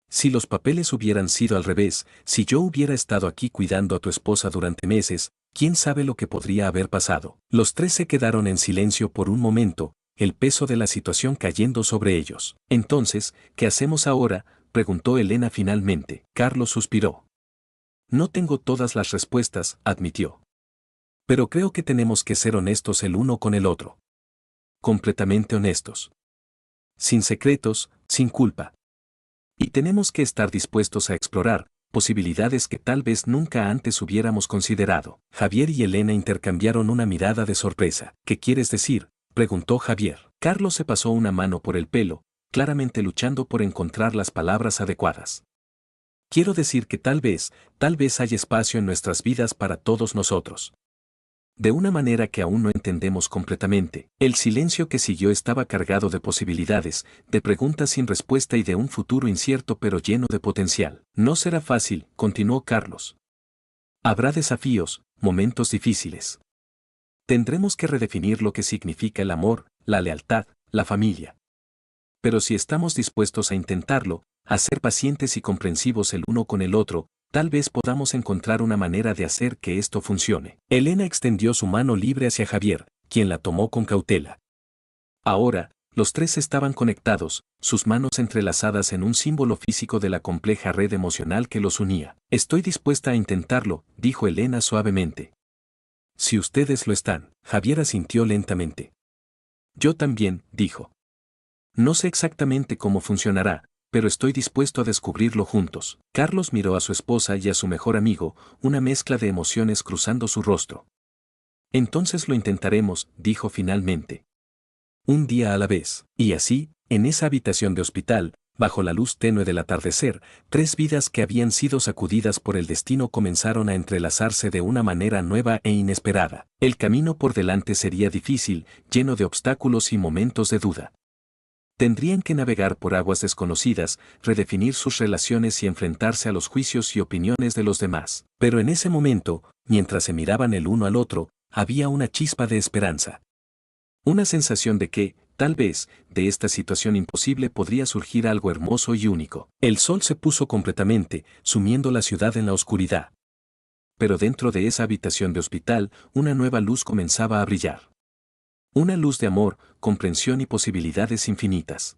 Si los papeles hubieran sido al revés, si yo hubiera estado aquí cuidando a tu esposa durante meses, quién sabe lo que podría haber pasado. Los tres se quedaron en silencio por un momento, el peso de la situación cayendo sobre ellos. Entonces, ¿qué hacemos ahora?, preguntó Elena finalmente. Carlos suspiró. No tengo todas las respuestas, admitió. Pero creo que tenemos que ser honestos el uno con el otro. Completamente honestos. Sin secretos, sin culpa. Y tenemos que estar dispuestos a explorar posibilidades que tal vez nunca antes hubiéramos considerado. Javier y Elena intercambiaron una mirada de sorpresa. ¿Qué quieres decir?, preguntó Javier. Carlos se pasó una mano por el pelo, claramente luchando por encontrar las palabras adecuadas. Quiero decir que tal vez hay espacio en nuestras vidas para todos nosotros. De una manera que aún no entendemos completamente. El silencio que siguió estaba cargado de posibilidades, de preguntas sin respuesta y de un futuro incierto pero lleno de potencial. No será fácil, continuó Carlos. Habrá desafíos, momentos difíciles. Tendremos que redefinir lo que significa el amor, la lealtad, la familia. Pero si estamos dispuestos a intentarlo, a ser pacientes y comprensivos el uno con el otro, tal vez podamos encontrar una manera de hacer que esto funcione. Elena extendió su mano libre hacia Javier, quien la tomó con cautela. Ahora, los tres estaban conectados, sus manos entrelazadas en un símbolo físico de la compleja red emocional que los unía. Estoy dispuesta a intentarlo, dijo Elena suavemente. Si ustedes lo están, Javier asintió lentamente. Yo también, dijo. No sé exactamente cómo funcionará, pero estoy dispuesto a descubrirlo juntos. Carlos miró a su esposa y a su mejor amigo, una mezcla de emociones cruzando su rostro. Entonces lo intentaremos, dijo finalmente. Un día a la vez. Y así, en esa habitación de hospital, bajo la luz tenue del atardecer, tres vidas que habían sido sacudidas por el destino comenzaron a entrelazarse de una manera nueva e inesperada. El camino por delante sería difícil, lleno de obstáculos y momentos de duda. Tendrían que navegar por aguas desconocidas, redefinir sus relaciones y enfrentarse a los juicios y opiniones de los demás. Pero en ese momento, mientras se miraban el uno al otro, había una chispa de esperanza. Una sensación de que, tal vez, de esta situación imposible podría surgir algo hermoso y único. El sol se puso completamente, sumiendo la ciudad en la oscuridad. Pero dentro de esa habitación de hospital, una nueva luz comenzaba a brillar. Una luz de amor, comprensión y posibilidades infinitas.